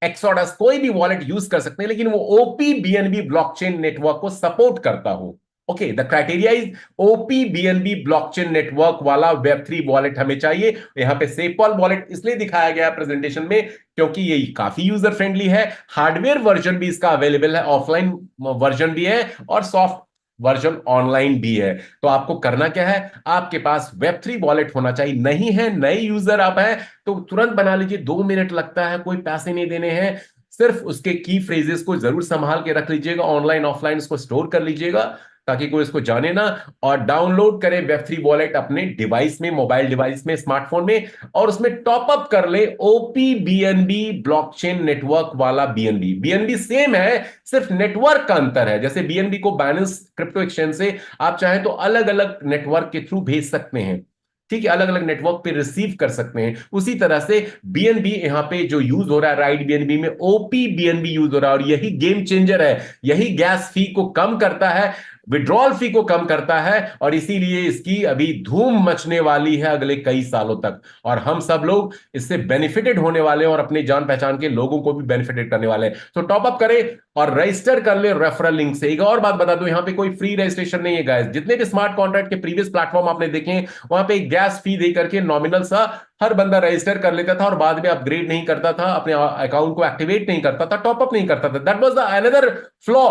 exodus, कोई भी वॉलेट यूज कर सकते हैं, लेकिन वो ओपीबीएनबी ब्लॉकचेन नेटवर्क को सपोर्ट करता हो। Okay, the criteria is OP BNB blockchain network वाला वेब 3 वॉलेट हमें चाहिए। यहाँ पे सेपॉल वॉलेट इसलिए दिखाया गया प्रेजेंटेशन में क्योंकि ये काफी यूजर फ्रेंडली है। हार्डवेयर वर्जन भी इसका अवेलेबल है, ऑफलाइन वर्जन भी है और सॉफ्ट वर्जन ऑनलाइन भी है। तो आपको करना क्या है, आपके पास वेब 3 वॉलेट होना चाहिए। नहीं है, नए यूजर आप हैं तो तुरंत बना लीजिए, 2 मिनट लगता है, कोई पैसे नहीं देने हैं। सिर्फ उसके की फ्रेजेस को जरूर संभाल के रख लीजिएगा, ऑनलाइन ऑफलाइन उसको स्टोर कर लीजिएगा ताकि कोई इसको जाने ना। और डाउनलोड करें वेब 3 वॉलेट अपने डिवाइस में, मोबाइल डिवाइस में, स्मार्टफोन में, और उसमें टॉप अप कर ले ओपी बीएनबी ब्लॉकचेन नेटवर्क वाला बीएनबी। बीएनबी सेम है, सिर्फ नेटवर्क का अंतर है। जैसे बीएनबी को बाइनेंस क्रिप्टो एक्सचेंज से आप चाहें तो अलग अलग नेटवर्क के थ्रू भेज सकते हैं, ठीक है, अलग अलग नेटवर्क पे रिसीव कर सकते हैं। उसी तरह से बीएनबी यहां पे जो यूज हो रहा है राइट बीएनबी में, ओपी बीएनबी यूज हो रहा है, और यही गेम चेंजर है। यही गैस फी को कम करता है, विड्रॉल फी को कम करता है, और इसीलिए इसकी अभी धूम मचने वाली है अगले कई सालों तक। और हम सब लोग इससे बेनिफिटेड होने वाले हैं और अपने जान पहचान के लोगों को भी बेनिफिटेड करने वाले हैं। तो टॉप अप करें और रजिस्टर कर ले रेफरल लिंक से। एक और बात बता दूं, यहां पे कोई फ्री रजिस्ट्रेशन नहीं है गाइस। जितने भी स्मार्ट कॉन्ट्रैक्ट के प्रीवियस प्लेटफॉर्म आपने देखे, वहां पे एक गैस फी दे करके नॉमिनल सा हर बंदा रजिस्टर कर लेता था और बाद में अपग्रेड नहीं करता था, अपने अकाउंट को एक्टिवेट नहीं करता था, टॉपअप नहीं करता था। That was the another flaw.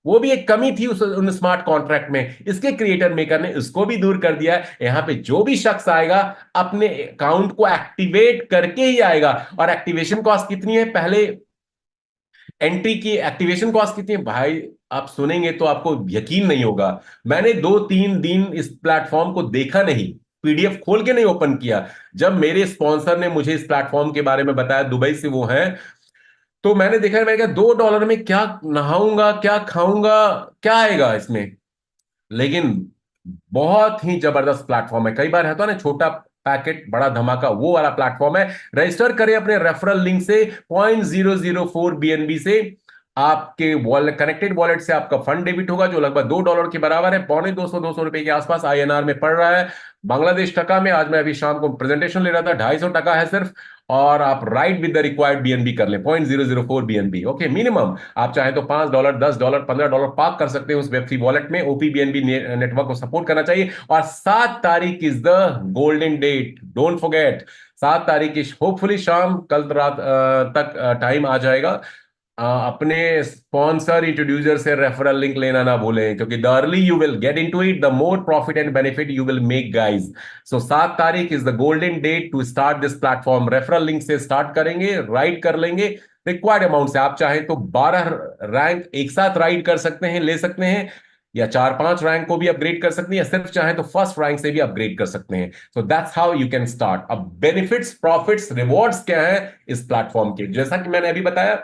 वो भी एक कमी थी उन स्मार्ट कॉन्ट्रैक्ट में। इसके क्रिएटर मेकर ने इसको भी दूर कर दिया है। यहां पे जो भी शख्स आएगा अपने अकाउंट को एक्टिवेट करके ही आएगा। और एक्टिवेशन कॉस्ट कितनी है, पहले एंट्री की एक्टिवेशन कॉस्ट कितनी है भाई, आप सुनेंगे तो आपको यकीन नहीं होगा। मैंने 2-3 दिन इस प्लेटफॉर्म को देखा नहीं, पीडीएफ खोल के नहीं ओपन किया। जब मेरे स्पॉन्सर ने मुझे इस प्लेटफॉर्म के बारे में बताया, दुबई से वो हैं, तो मैंने देखा, मैंने कहा $2 में क्या नहाऊंगा, क्या खाऊंगा, क्या आएगा इसमें। लेकिन बहुत ही जबरदस्त प्लेटफॉर्म है। कई बार है तो ना छोटा पैकेट बड़ा धमाका, वो वाला प्लेटफॉर्म है। रजिस्टर करें अपने रेफरल लिंक से, 0.004 बीएनबी से आपके वॉलेट, कनेक्टेड वॉलेट से आपका फंड डेबिट होगा, जो लगभग $2 के बराबर है, पौने 200 रुपए के आसपास आईएनआर में पड़ रहा है। बांग्लादेश टका में, आज मैं अभी शाम को प्रेजेंटेशन ले रहा था, 250 टका है सिर्फ। और आप right with the required BNB कर लें, 0.004 बीएनबी। ओके, मिनिमम आप चाहें तो $5, $10, $15 पार्क कर सकते हैं उस वेब 3 वॉलेट में। ओपी बीएनबी नेटवर्क को सपोर्ट करना चाहिए। और 7 तारीख is the golden date, don't forget. 7 तारीख की होपफुली शाम कल रात तक टाइम आ जाएगा। अपने स्पॉन्सर इंट्रोड्यूसर से रेफरल लिंक लेना ना भूलें, क्योंकि the early you will get into it, the more profit and benefit you will make guys. So 7 तारीख is the golden date to start this platform. Referral link से start करेंगे, ride कर लेंगे required amount से। आप चाहें तो 12 rank एक साथ राइड कर सकते हैं, ले सकते हैं, या 4-5 रैंक को भी अपग्रेड कर सकते हैं, या सिर्फ चाहें तो फर्स्ट रैंक से भी अपग्रेड कर सकते हैं। So that's how you can start. अब बेनिफिट्स, प्रॉफिट्स, रिवॉर्ड्स क्या है इस प्लेटफॉर्म के, जैसा कि मैंने अभी बताया,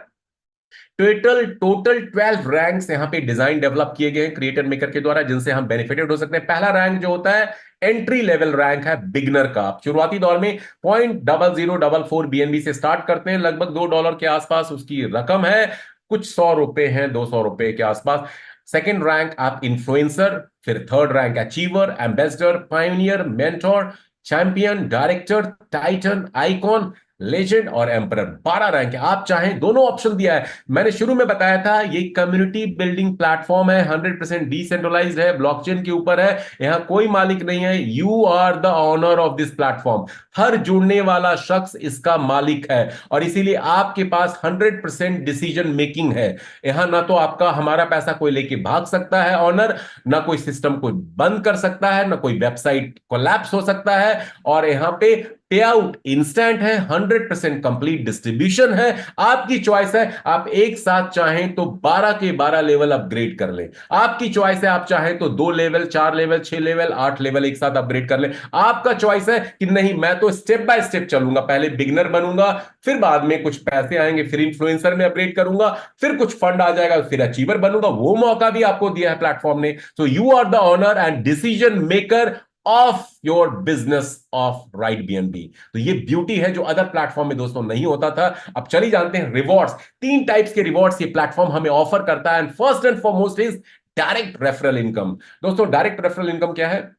टोटल 12 रैंक्स यहाँ पे डिजाइन डेवलप किए गए हैं क्रिएटर मेकर के द्वारा, जिनसे हम बेनिफिटेड हो सकते हैं। पहला रैंक जो होता है एंट्री लेवल रैंक है, बिगनर का। आप शुरुआती दौर में 0.0044 बीएनबी से स्टार्ट करते हैं, लगभग $2 के आसपास उसकी रकम है, कुछ 100 रुपए हैं, 200 रुपए के आसपास। सेकेंड रैंक आप इन्फ्लुएंसर, फिर third rank achiever, ambassador, pioneer, mentor, champion, director, Titan, icon, legend और एम्परर। 12 रैंक है। आप चाहें, दोनों ऑप्शन दिया है। मैंने शुरू में बताया था ये कम्युनिटी बिल्डिंग प्लेटफॉर्म है, 100% डिसेंट्रलाइज्ड है, ब्लॉकचेन के ऊपर है, यहां कोई मालिक नहीं है। You are the owner of this platform. हर जुड़ने वाला शख्स इसका मालिक है, और इसीलिए आपके पास 100% डिसीजन मेकिंग है। यहां ना तो आपका हमारा पैसा कोई लेके भाग सकता है ऑनर, ना कोई सिस्टम को बंद कर सकता है, ना कोई वेबसाइट कोलैप्स हो सकता है। और यहां पे पे आउट इंस्टेंट है, 100% कंप्लीट डिस्ट्रीब्यूशन है। आपकी चॉइस है, आप एक साथ चाहें तो 12 के 12 लेवल अपग्रेड कर लें। आपकी चॉइस है, आप चाहें तो 2 लेवल, 4 लेवल, 6 लेवल, 8 लेवल एक साथ अपग्रेड कर लें। आपका चॉइस है कि नहीं, मैं तो स्टेप बाय स्टेप चलूंगा, पहले बिगनर बनूंगा, फिर बाद में कुछ पैसे आएंगे, फिर इन्फ्लुएंसर में अपग्रेड करूंगा, फिर कुछ फंड आ जाएगा, फिर अचीवर बनूंगा। वो मौका भी आपको दिया है प्लेटफॉर्म ने। So you are the owner and decision maker of your business of right BNB. तो ये ब्यूटी है जो अदर प्लेटफॉर्म में दोस्तों नहीं होता था। अब चलिए जानते हैं रिवॉर्ड्स। 3 टाइप्स के रिवॉर्ड्स ये प्लेटफॉर्म हमें ऑफर करता है, and first and foremost is direct referral income. दोस्तों, डायरेक्ट रेफरल इनकम क्या है?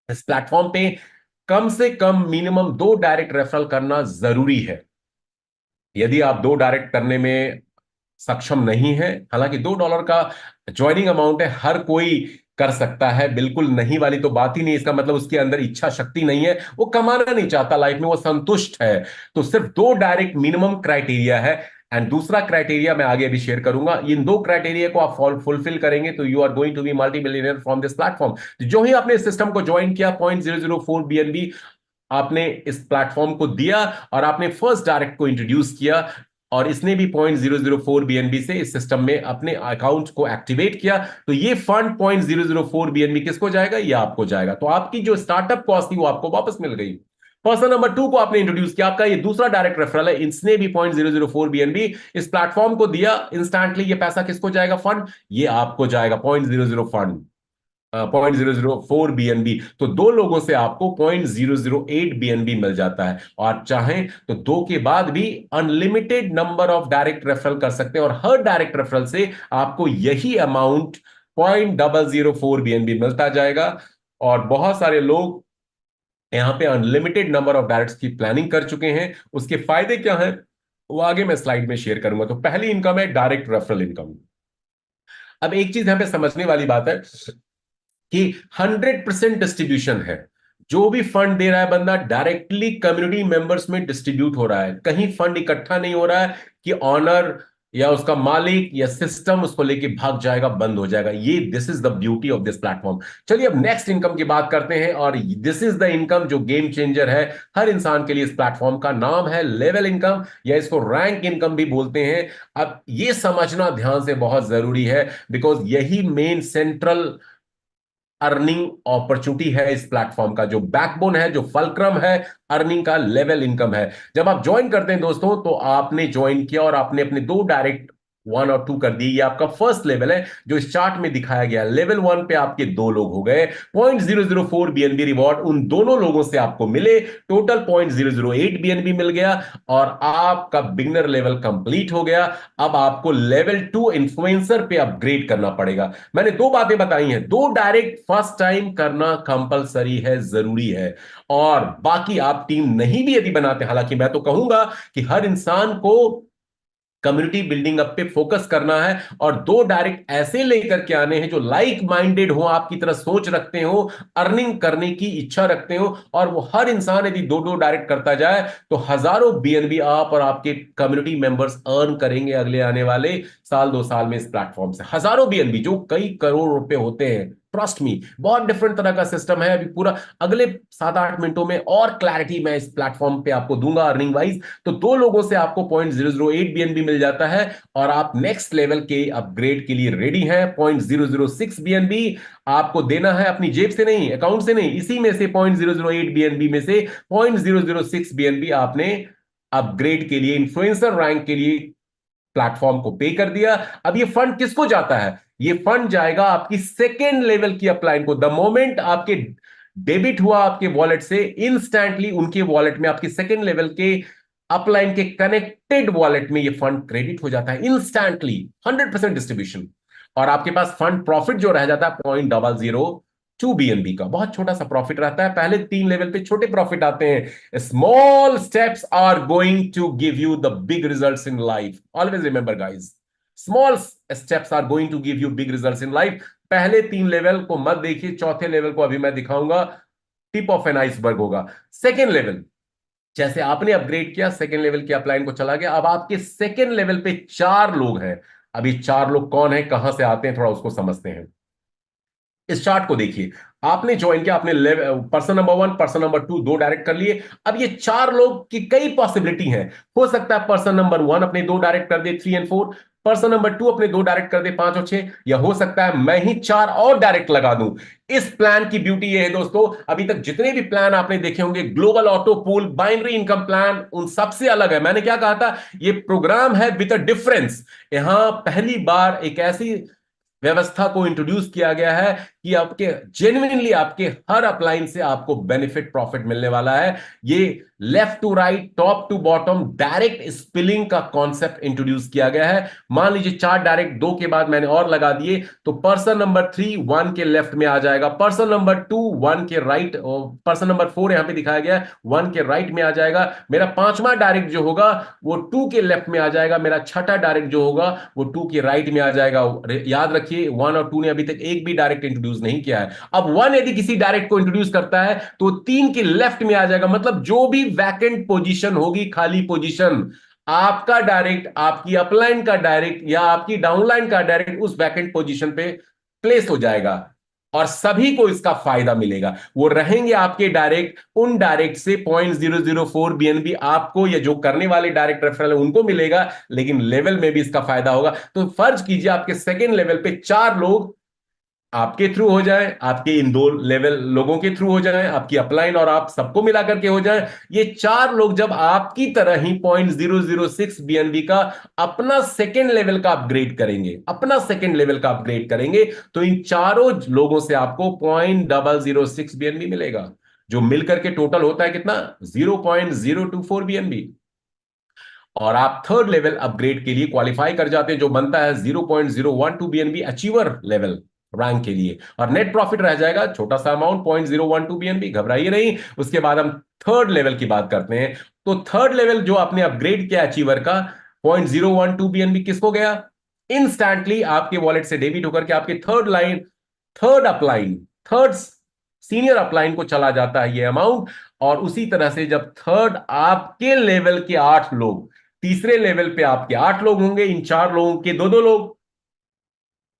इस प्लेटफॉर्म पे कम से कम मिनिमम 2 डायरेक्ट रेफरल करना जरूरी है। यदि आप 2 डायरेक्ट करने में सक्षम नहीं है, हालांकि $2 का ज्वाइनिंग अमाउंट है, हर कोई कर सकता है, बिल्कुल नहीं वाली तो बात ही नहीं। इसका मतलब उसके अंदर इच्छा शक्ति नहीं है, वो कमाना नहीं चाहता लाइफ में, वो संतुष्ट है। तो सिर्फ दो डायरेक्ट मिनिमम क्राइटेरिया है। एंड दूसरा क्राइटेरिया मैं आगे अभी शेयर करूंगा। इन दो क्राइटेरिया को आप फुलफिल करेंगे तो you are going to be multi millionaire from this platform. जो ही आपने इस सिस्टम को ज्वाइन किया, 0.004 BNB आपने इस प्लेटफॉर्म को दिया और आपने फर्स्ट डायरेक्ट को इंट्रोड्यूस किया, और इसने भी 0.004 BNB से इस सिस्टम में अपने अकाउंट को एक्टिवेट किया, तो ये फंड 0.004 BNB किसको जाएगा? ये आपको जाएगा। तो आपकी जो स्टार्टअप कॉस्ट थी वो आपको वापस मिल गई। पर्सन नंबर 2 को आपने इंट्रोड्यूस किया, आपका ये दूसरा डायरेक्ट रेफरल है, इसने भी 0.004 BNB इस प्लेटफॉर्म को दिया। इंस्टेंटली ये पैसा किसको जाएगा? फंड ये आपको जाएगा, 0.04 BNB। तो दो लोगों से आपको 0.008 BNB मिल जाता है। और चाहें तो दो के बाद भी unlimited number of direct referral कर सकते हैं, और हर डायरेक्ट रेफरल से आपको यही अमाउंट 0.004 BNB मिलता जाएगा। और बहुत सारे लोग यहां पे अनलिमिटेड नंबर ऑफ डायरेक्ट्स की प्लानिंग कर चुके हैं। उसके फायदे क्या हैं वो आगे मैं स्लाइड में शेयर करूंगा। तो पहली इनकम है डायरेक्ट रेफरल इनकम। अब एक चीज यहां पे समझने वाली बात है कि 100% डिस्ट्रीब्यूशन है। जो भी फंड दे रहा है बंदा डायरेक्टली कम्युनिटी मेंबर्स में डिस्ट्रीब्यूट हो रहा है, कहीं फंड इकट्ठा नहीं हो रहा है कि ऑनर या उसका मालिक या सिस्टम उसको लेके भाग जाएगा, बंद हो जाएगा। ये this is the beauty of this platform. चलिए अब नेक्स्ट इनकम की बात करते हैं, और दिस इज द इनकम जो गेम चेंजर है हर इंसान के लिए। इस प्लेटफॉर्म का नाम है लेवल इनकम, या इसको रैंक इनकम भी बोलते हैं। अब ये समझना ध्यान से बहुत जरूरी है, बिकॉज यही मेन सेंट्रल अर्निंग अपॉर्चुनिटी है इस प्लेटफॉर्म का। जो बैकबोन है, जो फलक्रम है अर्निंग का, लेवल इनकम है। जब आप ज्वाइन करते हैं दोस्तों, तो आपने ज्वाइन किया और आपने अपने दो डायरेक्ट 1 और 2 कर दिए। ये आपका फर्स्ट लेवल है जो इस चार्ट में दिखाया गया। लेवल 1 पे आपके दो लोग हो गए, 0.004 BNB रिवॉर्ड उन दोनों लोगों से आपको मिले, टोटल 0.008 BNB मिल गया, और आपका बिगनर लेवल कंप्लीट हो गया। अब आपको लेवल 2 इन्फ्लुएंसर पे अपग्रेड करना पड़ेगा। मैंने दो बातें बताई हैं, दो डायरेक्ट फर्स्ट टाइम करना कंपलसरी है, जरूरी है। और बाकी आप टीम नहीं भी यदि बनाते, हालांकि मैं तो कहूंगा कि हर इंसान को कम्युनिटी बिल्डिंग अप पे फोकस करना है, और दो डायरेक्ट ऐसे लेकर के आने हैं जो लाइक माइंडेड हो, आपकी तरह सोच रखते हो, अर्निंग करने की इच्छा रखते हो। और वो हर इंसान यदि दो दो डायरेक्ट करता जाए तो हजारों BNB आप और आपके कम्युनिटी मेंबर्स अर्न करेंगे अगले आने वाले साल 2 साल में इस प्लेटफॉर्म से। हजारों BNB जो कई करोड़ रुपए होते हैं, ट्रस्ट मी। बहुत डिफरेंट तरह का सिस्टम है। अभी पूरा अगले 7-8 मिनटों में और क्लैरिटी मैं इस प्लेटफॉर्म पे आपको दूंगा अर्निंग वाइज। तो दो लोगों से आपको 0.008 BNB मिल जाता है, और आप नेक्स्ट लेवल के अपग्रेड के लिए रेडी हैं। 0.006 BNB आपको देना है, अपनी जेब से नहीं, अकाउंट से नहीं, इसी में से 0.008 BNB में से 0.006 BNB आपने अपग्रेड के लिए, इन्फ्लुएंसर रैंक के लिए प्लेटफॉर्म को पे कर दिया। अब ये फंड किसको जाता है? ये फंड जाएगा आपकी सेकेंड लेवल की अपलाइन को। द मोमेंट आपके डेबिट हुआ आपके वॉलेट से, इंस्टेंटली उनके वॉलेट में, आपकी सेकेंड लेवल के अपलाइन के कनेक्टेड वॉलेट में ये फंड क्रेडिट हो जाता है इंस्टेंटली, 100% डिस्ट्रीब्यूशन। और आपके पास फंड प्रॉफिट जो रह जाता है 0.002 BNB का, बहुत छोटा सा प्रॉफिट रहता है। पहले 3 लेवल पे छोटे प्रॉफिट आते हैं। Small steps are going to give you the big results in life. Always remember guys, small steps are going to give you big results in life. पहले 3 लेवल को मत देखिए, चौथे लेवल को अभी मैं दिखाऊंगा, टिप ऑफ एन आइसबर्ग होगा। सेकेंड लेवल, जैसे आपने अपग्रेड किया, सेकेंड लेवल की अपलाइन को चला गया, अब आपके सेकेंड लेवल पे 4 लोग हैं। अभी 4 लोग कौन है, कहां से आते हैं, थोड़ा उसको समझते हैं। इस चार्ट को देखिए, आपने ज्वाइन किया, आपने पर्सन नंबर 1, पर्सन नंबर 2 दो डायरेक्ट कर लिए। अब ये 4 लोग की कई पॉसिबिलिटी हैं। हो सकता है पर्सन नंबर 1 अपने दो डायरेक्ट कर दे 3 और 4, पर्सन नंबर 2 अपने दो डायरेक्ट कर दे 5 और 6, या हो सकता है मैं ही 4 और डायरेक्ट लगा दूं। इस प्लान की ब्यूटी ये है दोस्तों, अभी तक जितने भी प्लान आपने देखे होंगे, global auto pool, binary income plan, उन सबसे अलग है। मैंने क्या कहा था, ये प्रोग्राम है विद अ डिफरेंस। यहां पहली बार एक ऐसी व्यवस्था को इंट्रोड्यूस किया गया है कि आपके जेन्युइनली आपके हर अपलाइन से आपको बेनिफिट प्रॉफिट मिलने वाला है। ये left to right, top to bottom, direct spilling का कॉन्सेप्ट इंट्रोड्यूस किया गया है। मान लीजिए चार डायरेक्ट दो के बाद मैंने और लगा दिए, तो पर्सन नंबर 3 1 के लेफ्ट में आ जाएगा, पर्सन नंबर 2 1 के राइट, और पर्सन नंबर 4 यहां पे दिखाया गया है 1 के राइट में आ जाएगा। मेरा पांचवा डायरेक्ट जो होगा वो 2 के लेफ्ट में आ जाएगा, मेरा छठा डायरेक्ट जो होगा वो 2 के राइट में आ जाएगा। याद रखिए 1 और 2 ने अभी तक एक भी डायरेक्ट इंट्रोड्यूस नहीं किया है। अब 1 यदि किसी डायरेक्ट को इंट्रोड्यूस करता है तो 3 के लेफ्ट में आ जाएगा, मतलब जो भी वैकेंट पोजीशन होगी, खाली पोजीशन, आपका डायरेक्ट, आपकी अपलाइन का डायरेक्ट या आपकी डाउनलाइन का डायरेक्ट उस वैकेंट पोजीशन पे प्लेस हो जाएगा और सभी को इसका फायदा मिलेगा। वो रहेंगे आपके डायरेक्ट, उन डायरेक्ट से 0.004 बीएनबी आपको या जो करने वाले डायरेक्ट रेफरल है उनको मिलेगा, लेकिन लेवल में भी इसका फायदा होगा। तो फर्ज कीजिए आपके सेकेंड लेवल पे 4 लोग आपके थ्रू हो जाए, आपके इन दो लेवल लोगों के थ्रू हो जाए, आपकी अपलाइन और आप सबको मिलाकर के हो जाए। ये 4 लोग जब आपकी तरह ही 0.006 बीएनबी का अपना सेकेंड लेवल का अपग्रेड करेंगे, अपना सेकेंड लेवल का अपग्रेड करेंगे, तो इन चारों लोगों से आपको 0.006 बीएनबी मिलेगा, जो मिलकर के टोटल होता है कितना, 0.024 बीएनबी। और आप थर्ड लेवल अपग्रेड के लिए क्वालिफाई कर जाते हैं, जो बनता है 0.012 बीएनबी अचीवर लेवल रैंक के लिए, और नेट प्रॉफिट रह जाएगा छोटा सा अमाउंट 0.012 बीएनबी। घबराइए नहीं, उसके बाद हम थर्ड लेवल की बात करते हैं। तो थर्ड लेवल जो आपने अपग्रेड किया अचीवर का 0.012 बीएनबी किसको गया, इंस्टैंटली आपके वॉलेट से डेबिट होकर के आपके third line, third upline, third senior upline को चला जाता है ये अमाउंट। और उसी तरह से जब थर्ड आपके लेवल के 8 लोग, तीसरे लेवल पे आपके 8 लोग होंगे, इन 4 लोगों के दो दो लोग,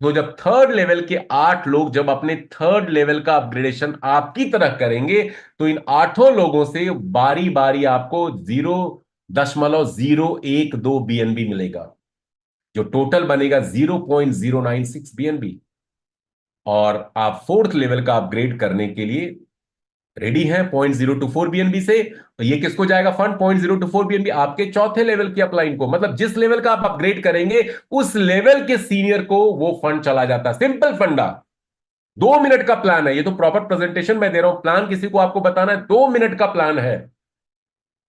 तो जब थर्ड लेवल के 8 लोग जब अपने थर्ड लेवल का अपग्रेडेशन आपकी तरह करेंगे, तो इन 8 लोगों से बारी बारी आपको 0.012 बीएनबी मिलेगा, जो टोटल बनेगा 0.096 बीएनबी। और आप फोर्थ लेवल का अपग्रेड करने के लिए रेडी है 0.024 बीएनबी से। तो ये किसको जाएगा फंड, 0.024 बीएनबी आपके चौथे लेवल की अपलाइन को, मतलब जिस लेवल का आप अपग्रेड करेंगे उस लेवल के सीनियर को वो फंड चला जाता है। सिंपल फंडा, 2 मिनट का प्लान है ये, तो प्रॉपर प्रेजेंटेशन मैं दे रहा हूं, प्लान किसी को आपको बताना है, 2 मिनट का प्लान है,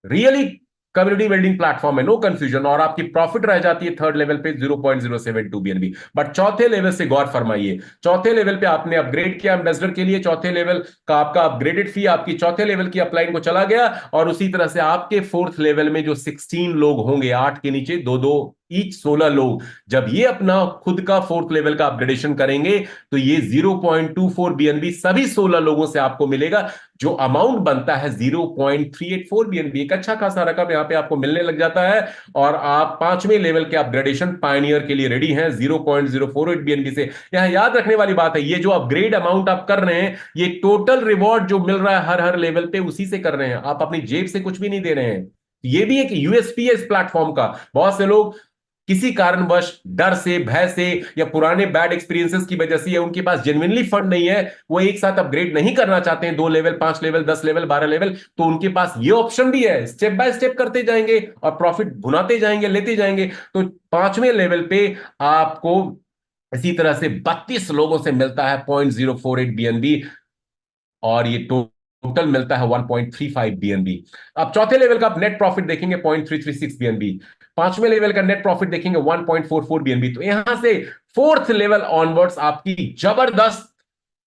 रियली कम्युनिटी बिल्डिंग प्लेटफॉर्म है, नो कंफ्यूजन। और आपकी प्रॉफिट रह जाती है थर्ड लेवल पे 0.072 बीएनबी। बट चौथे लेवल से गौर फरमाइए, चौथे लेवल पे आपने अपग्रेड किया एम्बेसडर के लिए, चौथे लेवल का आपका अपग्रेडेड फी आपकी चौथे लेवल की अपलाइन को चला गया। और उसी तरह से आपके फोर्थ लेवल में जो 16 लोग होंगे, 8 के नीचे दो दो ईच 16 लोग, जब ये अपना खुद का फोर्थ लेवल का अपग्रेडेशन करेंगे, तो ये 0.24 बीएनबी सभी 16 लोगों से आपको मिलेगा, जो अमाउंट बनता है 0.384 बीएनबी। एक अच्छा खासा रकम यहां पे आपको मिलने लग जाता है। और आप पांचवें लेवल के अपग्रेडेशन पायनियर के लिए रेडी हैं 0.048 बीएनबी से। यहां याद रखने वाली बात है, ये जो अपग्रेड अमाउंट आप कर रहे हैं, ये टोटल रिवॉर्ड जो मिल रहा है हर हर लेवल पे, उसी से कर रहे हैं, आप अपनी जेब से कुछ भी नहीं दे रहे हैं। ये भी एक यूएसपी है इस प्लेटफॉर्म का। बहुत से लोग किसी कारणवश, डर से, भय से, या पुराने बैड एक्सपीरियंसेस की वजह से, या उनके पास जेन्युइनली फंड नहीं है, वो एक साथ अपग्रेड नहीं करना चाहते हैं, 2 लेवल, 5 लेवल, 10 लेवल, 12 लेवल, तो उनके पास ये ऑप्शन भी है, स्टेप बाय स्टेप करते जाएंगे और प्रॉफिट भुनाते जाएंगे, लेते जाएंगे। तो पांचवें लेवल पे आपको इसी तरह से 32 लोगों से मिलता है 0.048 बीएनबी, और ये टोटल मिलता है 1.35 बीएनबी। अब चौथे लेवल का आप नेट प्रॉफिट देखेंगे 0.336 बीएनबी, पांचवें लेवल का नेट प्रॉफिट देखेंगे 1.44 बीएनबी। तो यहां से फोर्थ लेवल ऑनवर्ड्स आपकी जबरदस्त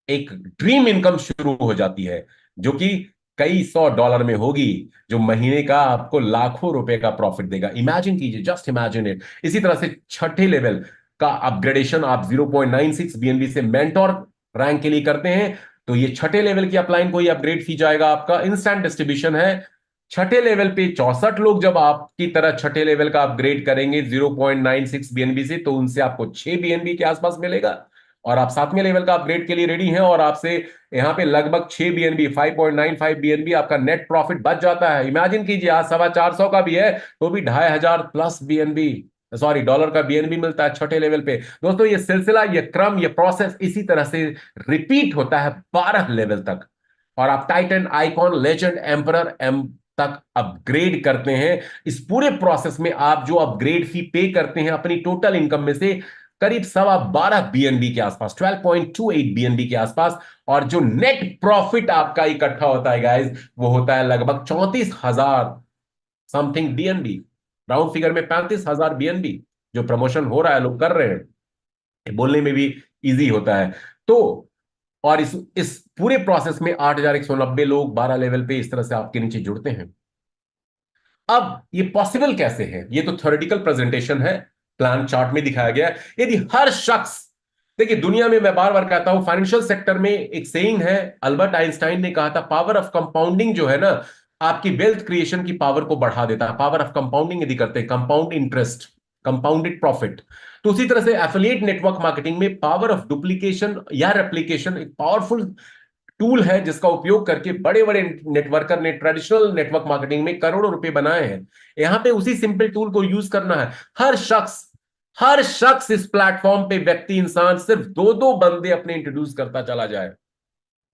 एक ड्रीम इनकम शुरू हो जाती है, जो कि कई $100 में होगी, जो महीने का आपको लाखों रुपए का प्रॉफिट देगा। इमेजिन कीजिए, जस्ट इमेजिन इट। इसी तरह से छठे लेवल का अपग्रेडेशन आप 0.96 बीएनबी से मेंटोर रैंक के लिए करते हैं, तो ये छठे लेवल की अपलाइन को ही अपग्रेड फी जाएगा आपका, इंस्टेंट डिस्ट्रीब्यूशन है। छठे लेवल पे 64 लोग जब आपकी तरह छठे लेवल का अपग्रेड करेंगे 0.96 बीएनबी से, तो उनसे आपको 6 बीएनबी के आसपास मिलेगा। और आप सातवें लेवल का अपग्रेड के लिए रेडी हैं, और आपसे यहां पे लगभग 6 बीएनबी, 5.95 बीएनबी आपका नेट प्रॉफिट बच जाता है। इमेजिन कीजिए, आज 450 का भी है तो भी 2500 प्लस बीएनबी, सॉरी डॉलर का बीएनबी मिलता है छठे लेवल पे। दोस्तों ये सिलसिला, ये क्रम, ये प्रोसेस इसी तरह से रिपीट होता है 12 लेवल तक, और आप titan, icon, legend, emperor, M तक अपग्रेड करते हैं। इस पूरे प्रोसेस में आप जो अपग्रेड फी पे करते हैं अपनी टोटल इनकम में से, करीब 12.5 BNB के आसपास, 12.28 BNB के आसपास। और जो नेट प्रॉफिट आपका इकट्ठा होता है गाइज, वो होता है लगभग 34,000 समथिंग BNB, राउंड फिगर में 35,000 BNB। जो प्रमोशन हो रहा है, लोग कर रहे हैं, बोलने में भी इजी होता है। तो और इस पूरे प्रोसेस में 8,190 लोग 12 लेवल पे इस तरह से आपके नीचे जुड़ते हैं। अब ये पॉसिबल कैसे है? ये तो थ्योरेटिकल प्रेजेंटेशन है, प्लान चार्ट में दिखाया गया है। यदि हर शख्स, देखिए दुनिया में मैं बार बार कहता हूं, फाइनेंशियल सेक्टर में एक सेइंग है, अल्बर्ट आइंस्टाइन ने कहा था, पावर ऑफ कंपाउंडिंग जो है ना, आपकी वेल्थ क्रिएशन की पावर को बढ़ा देता है। पावर ऑफ कंपाउंडिंग यदि करते हैं, कंपाउंड इंटरेस्ट, कंपाउंडेड प्रॉफिट। तो उसी तरह से एफिलिएट नेटवर्क मार्केटिंग में पावर ऑफ डुप्लीकेशन या रेप्लीकेशन एक पावरफुल टूल है, जिसका उपयोग करके बड़े बड़े नेटवर्कर ने ट्रेडिशनल नेटवर्क मार्केटिंग में करोड़ों रुपए बनाए हैं। यहां पे उसी सिंपल टूल को यूज करना है। हर शख्स इस प्लेटफॉर्म पे, व्यक्ति इंसान सिर्फ दो दो बंदे अपने इंट्रोड्यूस करता चला जाए।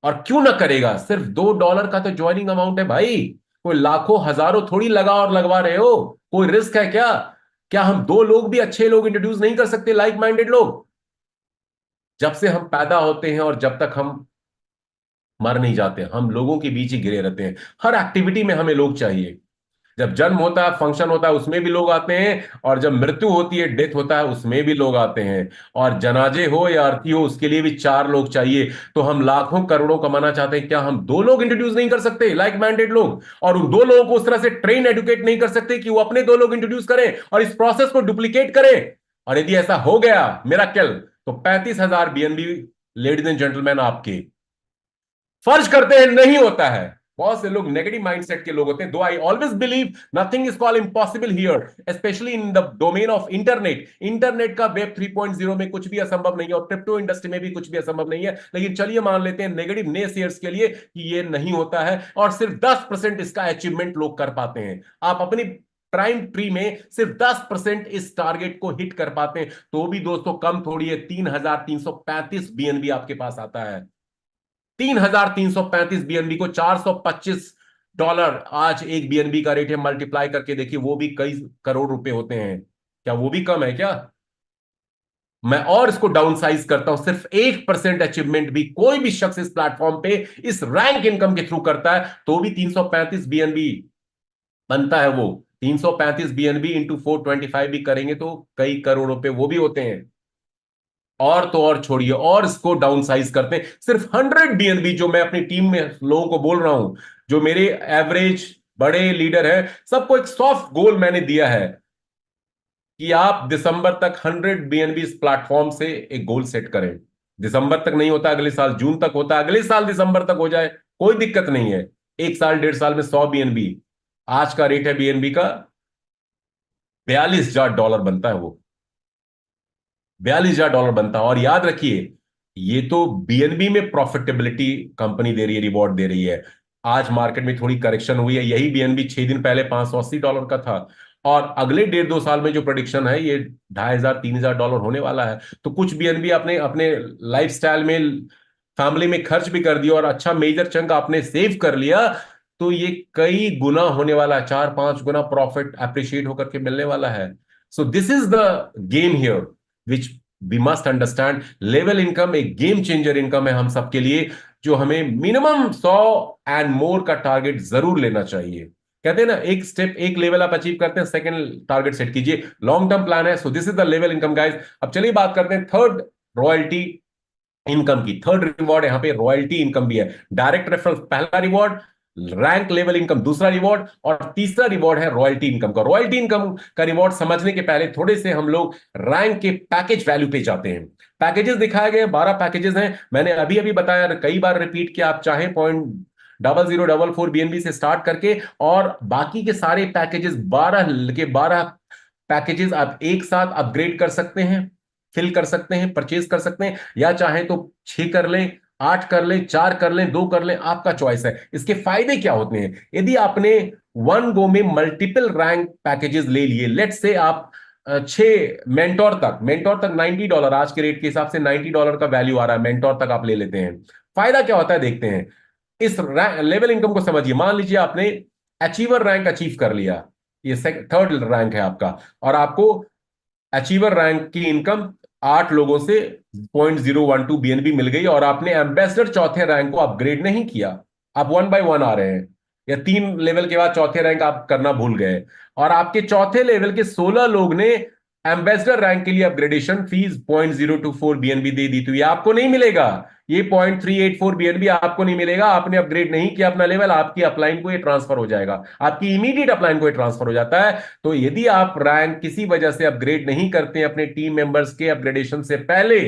और क्यों ना करेगा? सिर्फ $2 का तो ज्वाइनिंग अमाउंट है भाई, कोई लाखों हजारों थोड़ी लगा और लगवा रहे हो। कोई रिस्क है क्या? क्या हम दो लोग भी अच्छे लोग इंट्रोड्यूस नहीं कर सकते, लाइक माइंडेड लोग? जब से हम पैदा होते हैं और जब तक हम मर नहीं जाते, हम लोगों के बीच ही घिरे रहते हैं। हर एक्टिविटी में हमें लोग चाहिए। जब जन्म होता है, फंक्शन होता है, उसमें भी लोग आते हैं, और जब मृत्यु होती है, डेथ होता है, उसमें भी लोग आते हैं। और जनाजे हो या अर्थी हो, उसके लिए भी 4 लोग चाहिए। तो हम लाखों करोड़ों कमाना चाहते हैं, क्या हम 2 लोग इंट्रोड्यूस नहीं कर सकते, लाइक माइंडेड लोग? और उन 2 लोगों को उस तरह से ट्रेन एडुकेट नहीं कर सकते कि वो अपने 2 लोग इंट्रोड्यूस करें और इस प्रोसेस को डुप्लीकेट करें? और यदि ऐसा हो गया मिराकल, तो 35,000 BNB, लेडीज एंड जेंटलमैन, आपके। फर्ज करते हैं नहीं होता है। बहुत से लोग नेगेटिव माइंडसेट के लोग होते हैं। दो I always believe nothing is called impossible here, specially in the domain of internet. Internet का वेब 3.0 में कुछ भी असंभव नहीं है, और क्रिप्टो इंडस्ट्री में भी कुछ भी असंभव नहीं है। लेकिन चलिए मान लेते हैं नेगेटिव नेसियर्स के लिए कि ये नहीं होता है, और सिर्फ 10% इसका अचीवमेंट लोग कर पाते हैं। आप अपनी प्राइम ट्री में सिर्फ 10% इस टारगेट को हिट कर पाते हैं, तो भी दोस्तों कम थोड़ी है। 3,335 BNB आपके पास आता है। 3,335 BNB को $425 आज एक BNB का रेट है, मल्टीप्लाई करके देखिए, वो भी कई करोड़ रुपए होते हैं। क्या वो भी कम है क्या? मैं और इसको डाउन साइज करता हूं, सिर्फ 1% अचीवमेंट भी कोई भी शख्स इस प्लेटफॉर्म पे इस रैंक इनकम के थ्रू करता है, तो भी 335 BNB बनता है। वो 335 BNB इंटू 425 भी करेंगे तो कई करोड़ रुपए वो भी होते हैं। और तो और छोड़िए, और इसको डाउन साइज करते हैं, सिर्फ 100 BNB, जो मैं अपनी टीम में लोगों को बोल रहा हूं, जो मेरे एवरेज बड़े लीडर हैं, सबको एक सॉफ्ट गोल मैंने दिया है कि आप दिसंबर तक 100 BNB इस प्लेटफॉर्म से एक गोल सेट करें। दिसंबर तक नहीं होता, अगले साल जून तक होता, अगले साल दिसंबर तक हो जाए, कोई दिक्कत नहीं है। एक साल 1.5 साल में 100 BNB। आज का रेट है BNB का $42,000 बनता है वो, $42,000 बनता है। और याद रखिए, ये तो BNB में प्रॉफिटेबिलिटी कंपनी दे रही है, रिवॉर्ड दे रही है। आज मार्केट में थोड़ी करेक्शन हुई है, यही BNB 6 दिन पहले $580 का था। और अगले 1.5-2 साल में जो प्रोडिक्शन है, ये 2,500-3,000 होने वाला है। तो कुछ BNB अपने अपने लाइफस्टाइल में, फैमिली में खर्च भी कर दिया, और अच्छा मेजर चंक आपने सेव कर लिया, तो ये कई गुना होने वाला है, 4-5 गुना प्रॉफिट अप्रिशिएट होकर के मिलने वाला है। So this is the game here which we must understand. Level income एक गेम चेंजर इनकम है हम सबके लिए, जो हमें मिनिमम 100 एंड मोर का टारगेट जरूर लेना चाहिए। कहते हैं ना, एक स्टेप, एक लेवल आप अचीव करते हैं, सेकंड टारगेट सेट कीजिए। लॉन्ग टर्म प्लान है। So this is the level income guys. अब चलिए बात करते हैं थर्ड रॉयल्टी इनकम की। थर्ड रिवॉर्ड यहां पे रॉयल्टी इनकम भी है। डायरेक्ट रेफरल पहला रिवॉर्ड, रैंक लेवल इनकम दूसरा रिवॉर्ड, और तीसरा रिवॉर्ड है रॉयल्टी इनकम का। रॉयल्टी इनकम का रिवॉर्ड समझने के पहले थोड़े से हम लोग रैंक के पैकेज वैल्यू पे जाते हैं। पैकेजेस दिखाए गए, 12 पैकेजेस हैं। मैंने अभी अभी बताया, कई बार रिपीट किया, आप चाहें 0.0044 BNB से स्टार्ट करके, और बाकी के सारे पैकेजेस, 12 पैकेजेस आप एक साथ अपग्रेड कर सकते हैं, फिल कर सकते हैं, परचेज कर सकते हैं, या चाहे तो 6 कर लें, 8 कर लें, 4 कर लें, 2 कर लें, आपका चॉइस है। इसके फायदे क्या होते हैं? यदि आपने वन गो में मल्टीपल रैंक पैकेजेस ले लिए, लेट से आप 6 मेंटोर तक $90, आज के रेट के हिसाब से $90 का वैल्यू आ रहा है, मेंटोर तक आप ले लेते हैं। फायदा क्या होता है देखते हैं। इस लेवल इनकम को समझिए। मान लीजिए आपने अचीवर रैंक अचीव कर लिया, ये थर्ड रैंक है आपका, और आपको अचीवर रैंक की इनकम 8 लोगों से 0.012 बीएनबी मिल गई, और आपने एम्बेसडर चौथे रैंक को अपग्रेड नहीं किया। आप 1 बाय 1 आ रहे हैं, या 3 लेवल के बाद चौथे रैंक आप करना भूल गए, और आपके चौथे लेवल के 16 लोग ने एम्बेसडर रैंक के लिए अपग्रेडेशन फीस 0.024 बीएनबी दे दी, तो ये आपको नहीं मिलेगा। ये 0.384 बीएनबी आपको नहीं मिलेगा। आपने अपग्रेड नहीं किया अपना लेवल, आपकी अपलाइन को ये ट्रांसफर हो जाएगा, आपकी इमीडिएट अपलाइन को ये ट्रांसफर हो जाता है। तो यदि आप रैंक किसी वजह से अपग्रेड नहीं करते हैं अपने टीम मेंबर्स के अपग्रेडेशन से पहले,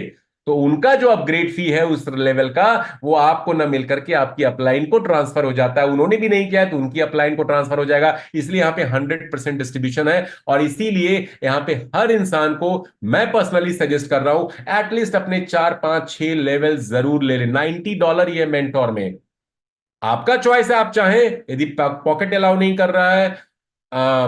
तो उनका जो अपग्रेड फी है उस लेवल का, वो आपको ना मिलकर के आपकी अपलाइन को ट्रांसफर हो जाता है। उन्होंने भी नहीं किया है तो उनकी अपलाइन को ट्रांसफर हो जाएगा। इसलिए यहां पे 100% डिस्ट्रीब्यूशन है, और इसीलिए यहां पे हर इंसान को मैं पर्सनली सजेस्ट कर रहा हूं एटलीस्ट अपने 4 5 6 लेवल जरूर ले ले। $90 ये मेंटोर में आपका चॉइस है। आप चाहें, यदि पॉकेट अलाउ नहीं कर रहा है,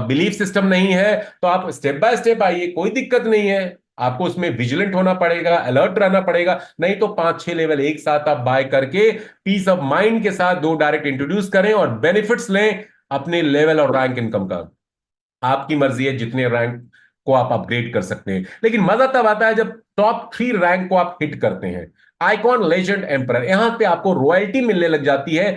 बिलीफ सिस्टम नहीं है, तो आप स्टेप बाय स्टेप आइए, कोई दिक्कत नहीं है। आपको उसमें विजिलेंट होना पड़ेगा, अलर्ट रहना पड़ेगा, नहीं तो 5 6 लेवल एक साथ आप बाय करके पीस ऑफ माइंड के साथ दो डायरेक्ट इंट्रोड्यूस करें और बेनिफिट्स लें अपने लेवल और रैंक इनकम का। आपकी मर्जी है जितने रैंक को आप अपग्रेड कर सकते हैं, लेकिन मजा तब आता है जब टॉप 3 रैंक को आप हिट करते हैं। आइकॉन, लेजेंड, एम्परर, यहां पे आपको रॉयल्टी मिलने लग जाती है।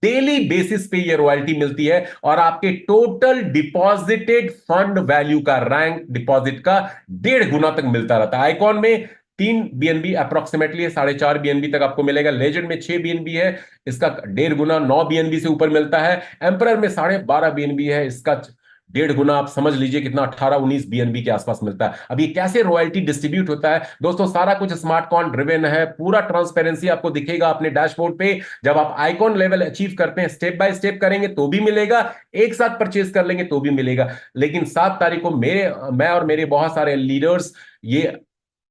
डेली बेसिस पे ये रॉयल्टी मिलती है, और आपके टोटल डिपॉजिटेड फंड वैल्यू का, रैंक डिपॉजिट का 1.5 गुना तक मिलता रहता है। आइकॉन में 3 बीएनबी अप्रोक्सीमेटली है, 4.5 बीएनबी तक आपको मिलेगा। लेजेंड में 6 बीएनबी है, इसका 1.5 गुना 9 बीएनबी से ऊपर मिलता है। एम्परर में 12.5 बीएनबी है, इसका 1.5 गुना आप समझ लीजिए कितना, 18 19 बीएनबी के आसपास मिलता है। अब ये कैसे रॉयल्टी डिस्ट्रीब्यूट होता है दोस्तों, सारा कुछ स्मार्ट कॉन ड्रिवन है, पूरा ट्रांसपेरेंसी आपको दिखेगा अपने डैशबोर्ड पे। जब आप आइकॉन लेवल अचीव करते हैं, स्टेप बाय स्टेप करेंगे तो भी मिलेगा, एक साथ परचेज कर लेंगे तो भी मिलेगा। लेकिन 7 तारीख को मैं और मेरे बहुत सारे लीडर्स ये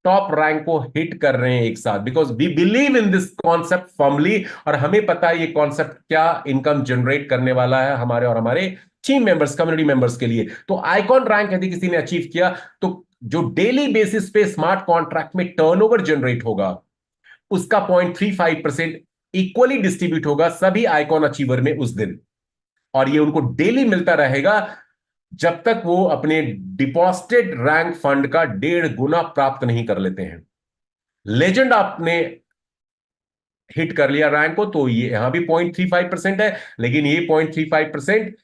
टॉप रैंक को हिट कर रहे हैं एक साथ, because we believe in this concept firmly, और हमें पता है ये कॉन्सेप्ट क्या इनकम जनरेट करने वाला है हमारे और हमारे टीम मेंबर्स, कम्युनिटी मेंबर्स के लिए। तो आइकॉन रैंक यदि किसी ने अचीव किया, तो जो डेली बेसिस पे स्मार्ट कॉन्ट्रैक्ट में टर्नओवर जनरेट होगा, उसका 0.35% इक्वली डिस्ट्रीब्यूट होगा सभी आइकॉन अचीवर में उस दिन, और ये उनको डेली मिलता रहेगा जब तक वो अपने डिपॉजिटेड रैंक फंड का 1.5 गुना प्राप्त नहीं कर लेते हैं। लेजेंड आपने हिट कर लिया रैंक को, तो ये यहां भी 0.35% है, लेकिन ये 0.35%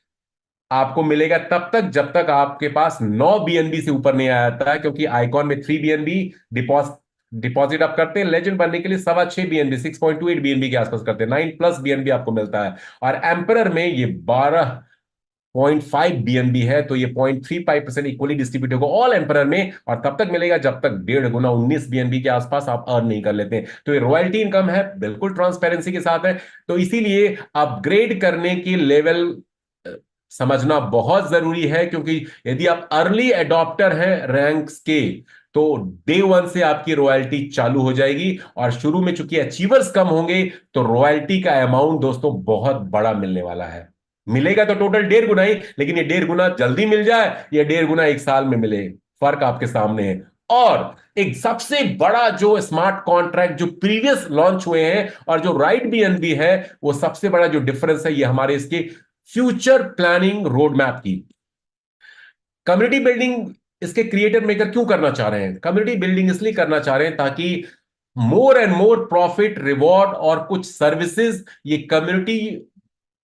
आपको मिलेगा तब तक जब तक आपके पास 9 बीएनबी से ऊपर नहीं आ जाता है, क्योंकि आइकॉन में 3 बीएनबी डिपॉजिट आप करते हैं, लेजेंड बनने के लिए 6.25 बीएनबी, 6.28 बीएनबी के आसपास करते हैं, 9+ बीएनबी आपको मिलता है। और एम्परर में ये 12.5 बीएनबी है, तो ये 0.35% इक्वली डिस्ट्रीब्यूट होगा ऑल एम्परर में, और तब तक मिलेगा जब तक 1.5 गुना 19 बीएनबी के आसपास आप अर्न नहीं कर लेते हैं। तो ये रॉयल्टी इनकम है, बिल्कुल ट्रांसपेरेंसी के साथ है। तो इसीलिए अपग्रेड करने की लेवल समझना बहुत जरूरी है, क्योंकि यदि आप अर्ली एडॉप्टर हैं रैंक्स के, तो डे 1 से आपकी रॉयल्टी चालू हो जाएगी, और शुरू में चूंकि अचीवर्स कम होंगे, तो रॉयल्टी का अमाउंट दोस्तों बहुत बड़ा मिलने वाला है। मिलेगा तो टोटल 1.5 गुना ही, लेकिन ये 1.5 गुना जल्दी मिल जाए या 1.5 गुना एक साल में मिले, फर्क आपके सामने है। और एक सबसे बड़ा जो स्मार्ट कॉन्ट्रैक्ट जो प्रीवियस लॉन्च हुए हैं और जो राइट बीएनबी है, वो सबसे बड़ा जो डिफरेंस है, ये हमारे इसके फ्यूचर प्लानिंग रोड मैप की कम्युनिटी बिल्डिंग। इसके क्रिएटर मेकर क्यों करना चाह रहे हैं? कम्युनिटी बिल्डिंग इसलिए करना चाह रहे हैं ताकि more and more profit, reward और कुछ सर्विसेज ये कम्युनिटी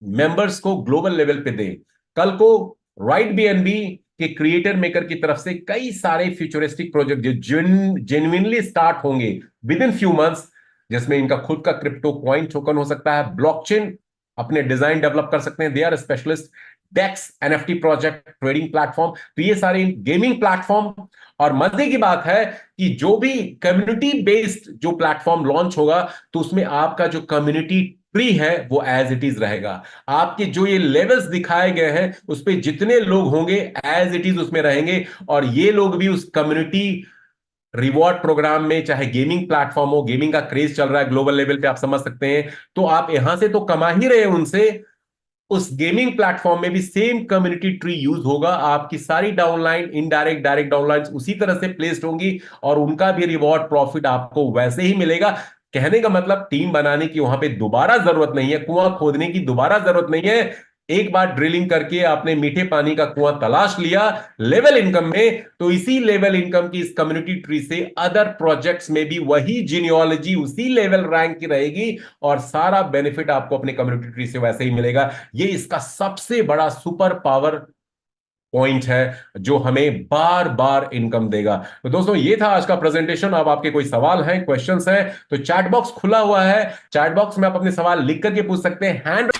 मेंबर्स को ग्लोबल लेवल पे दें। कल को राइट बीएनबी के क्रिएटर मेकर की तरफ से कई सारे फ्यूचरिस्टिक प्रोजेक्ट जो जेन्युइनली स्टार्ट होंगे विद इन फ्यू मंथ्स, जिसमें इनका खुद का क्रिप्टो कॉइन टोकन हो सकता है, ब्लॉकचेन अपने डिजाइन डेवलप कर सकते हैं, they are specialist, DEX NFT project, trading platform, तो ये सारे गेमिंग प्लेटफॉर्म। और मजे की बात है कि जो भी कम्युनिटी बेस्ड जो प्लेटफॉर्म लॉन्च होगा, तो उसमें आपका जो कम्युनिटी ट्री है वो एज इट इज रहेगा। आपके जो ये लेवल्स दिखाए गए हैं उस पे जितने लोग होंगे एज इट इज उसमें रहेंगे, और ये लोग भी उस कम्युनिटी रिवॉर्ड प्रोग्राम में, चाहे गेमिंग प्लेटफॉर्म हो, गेमिंग का क्रेज चल रहा है ग्लोबल लेवल पे, आप समझ सकते हैं, तो आप यहां से तो कमा ही रहे हैं उनसे, उस गेमिंग प्लेटफॉर्म में भी सेम कम्युनिटी ट्री यूज होगा। आपकी सारी डाउनलाइन, इनडायरेक्ट, डायरेक्ट डाउनलाइन उसी तरह से प्लेस्ड होंगी, और उनका भी रिवॉर्ड प्रॉफिट आपको वैसे ही मिलेगा। कहने का मतलब टीम बनाने की वहां पे दोबारा जरूरत नहीं है, कुआं खोदने की दोबारा जरूरत नहीं है। एक बार ड्रिलिंग करके आपने मीठे पानी का कुआं तलाश लिया लेवल इनकम में, तो इसी लेवल इनकम की इस कम्युनिटी ट्री से अदर प्रोजेक्ट्स में भी वही जीनियोलॉजी उसी लेवल रैंक की रहेगी और सारा बेनिफिट आपको अपने कम्युनिटी ट्री से वैसे ही मिलेगा। ये इसका सबसे बड़ा सुपर पावर पॉइंट है जो हमें बार बार इनकम देगा। तो दोस्तों ये था आज का प्रेजेंटेशन। अब आपके कोई सवाल हैं, क्वेश्चंस हैं, तो चैट बॉक्स खुला हुआ है, चैट बॉक्स में आप अपने सवाल लिख करके पूछ सकते हैं। हैंड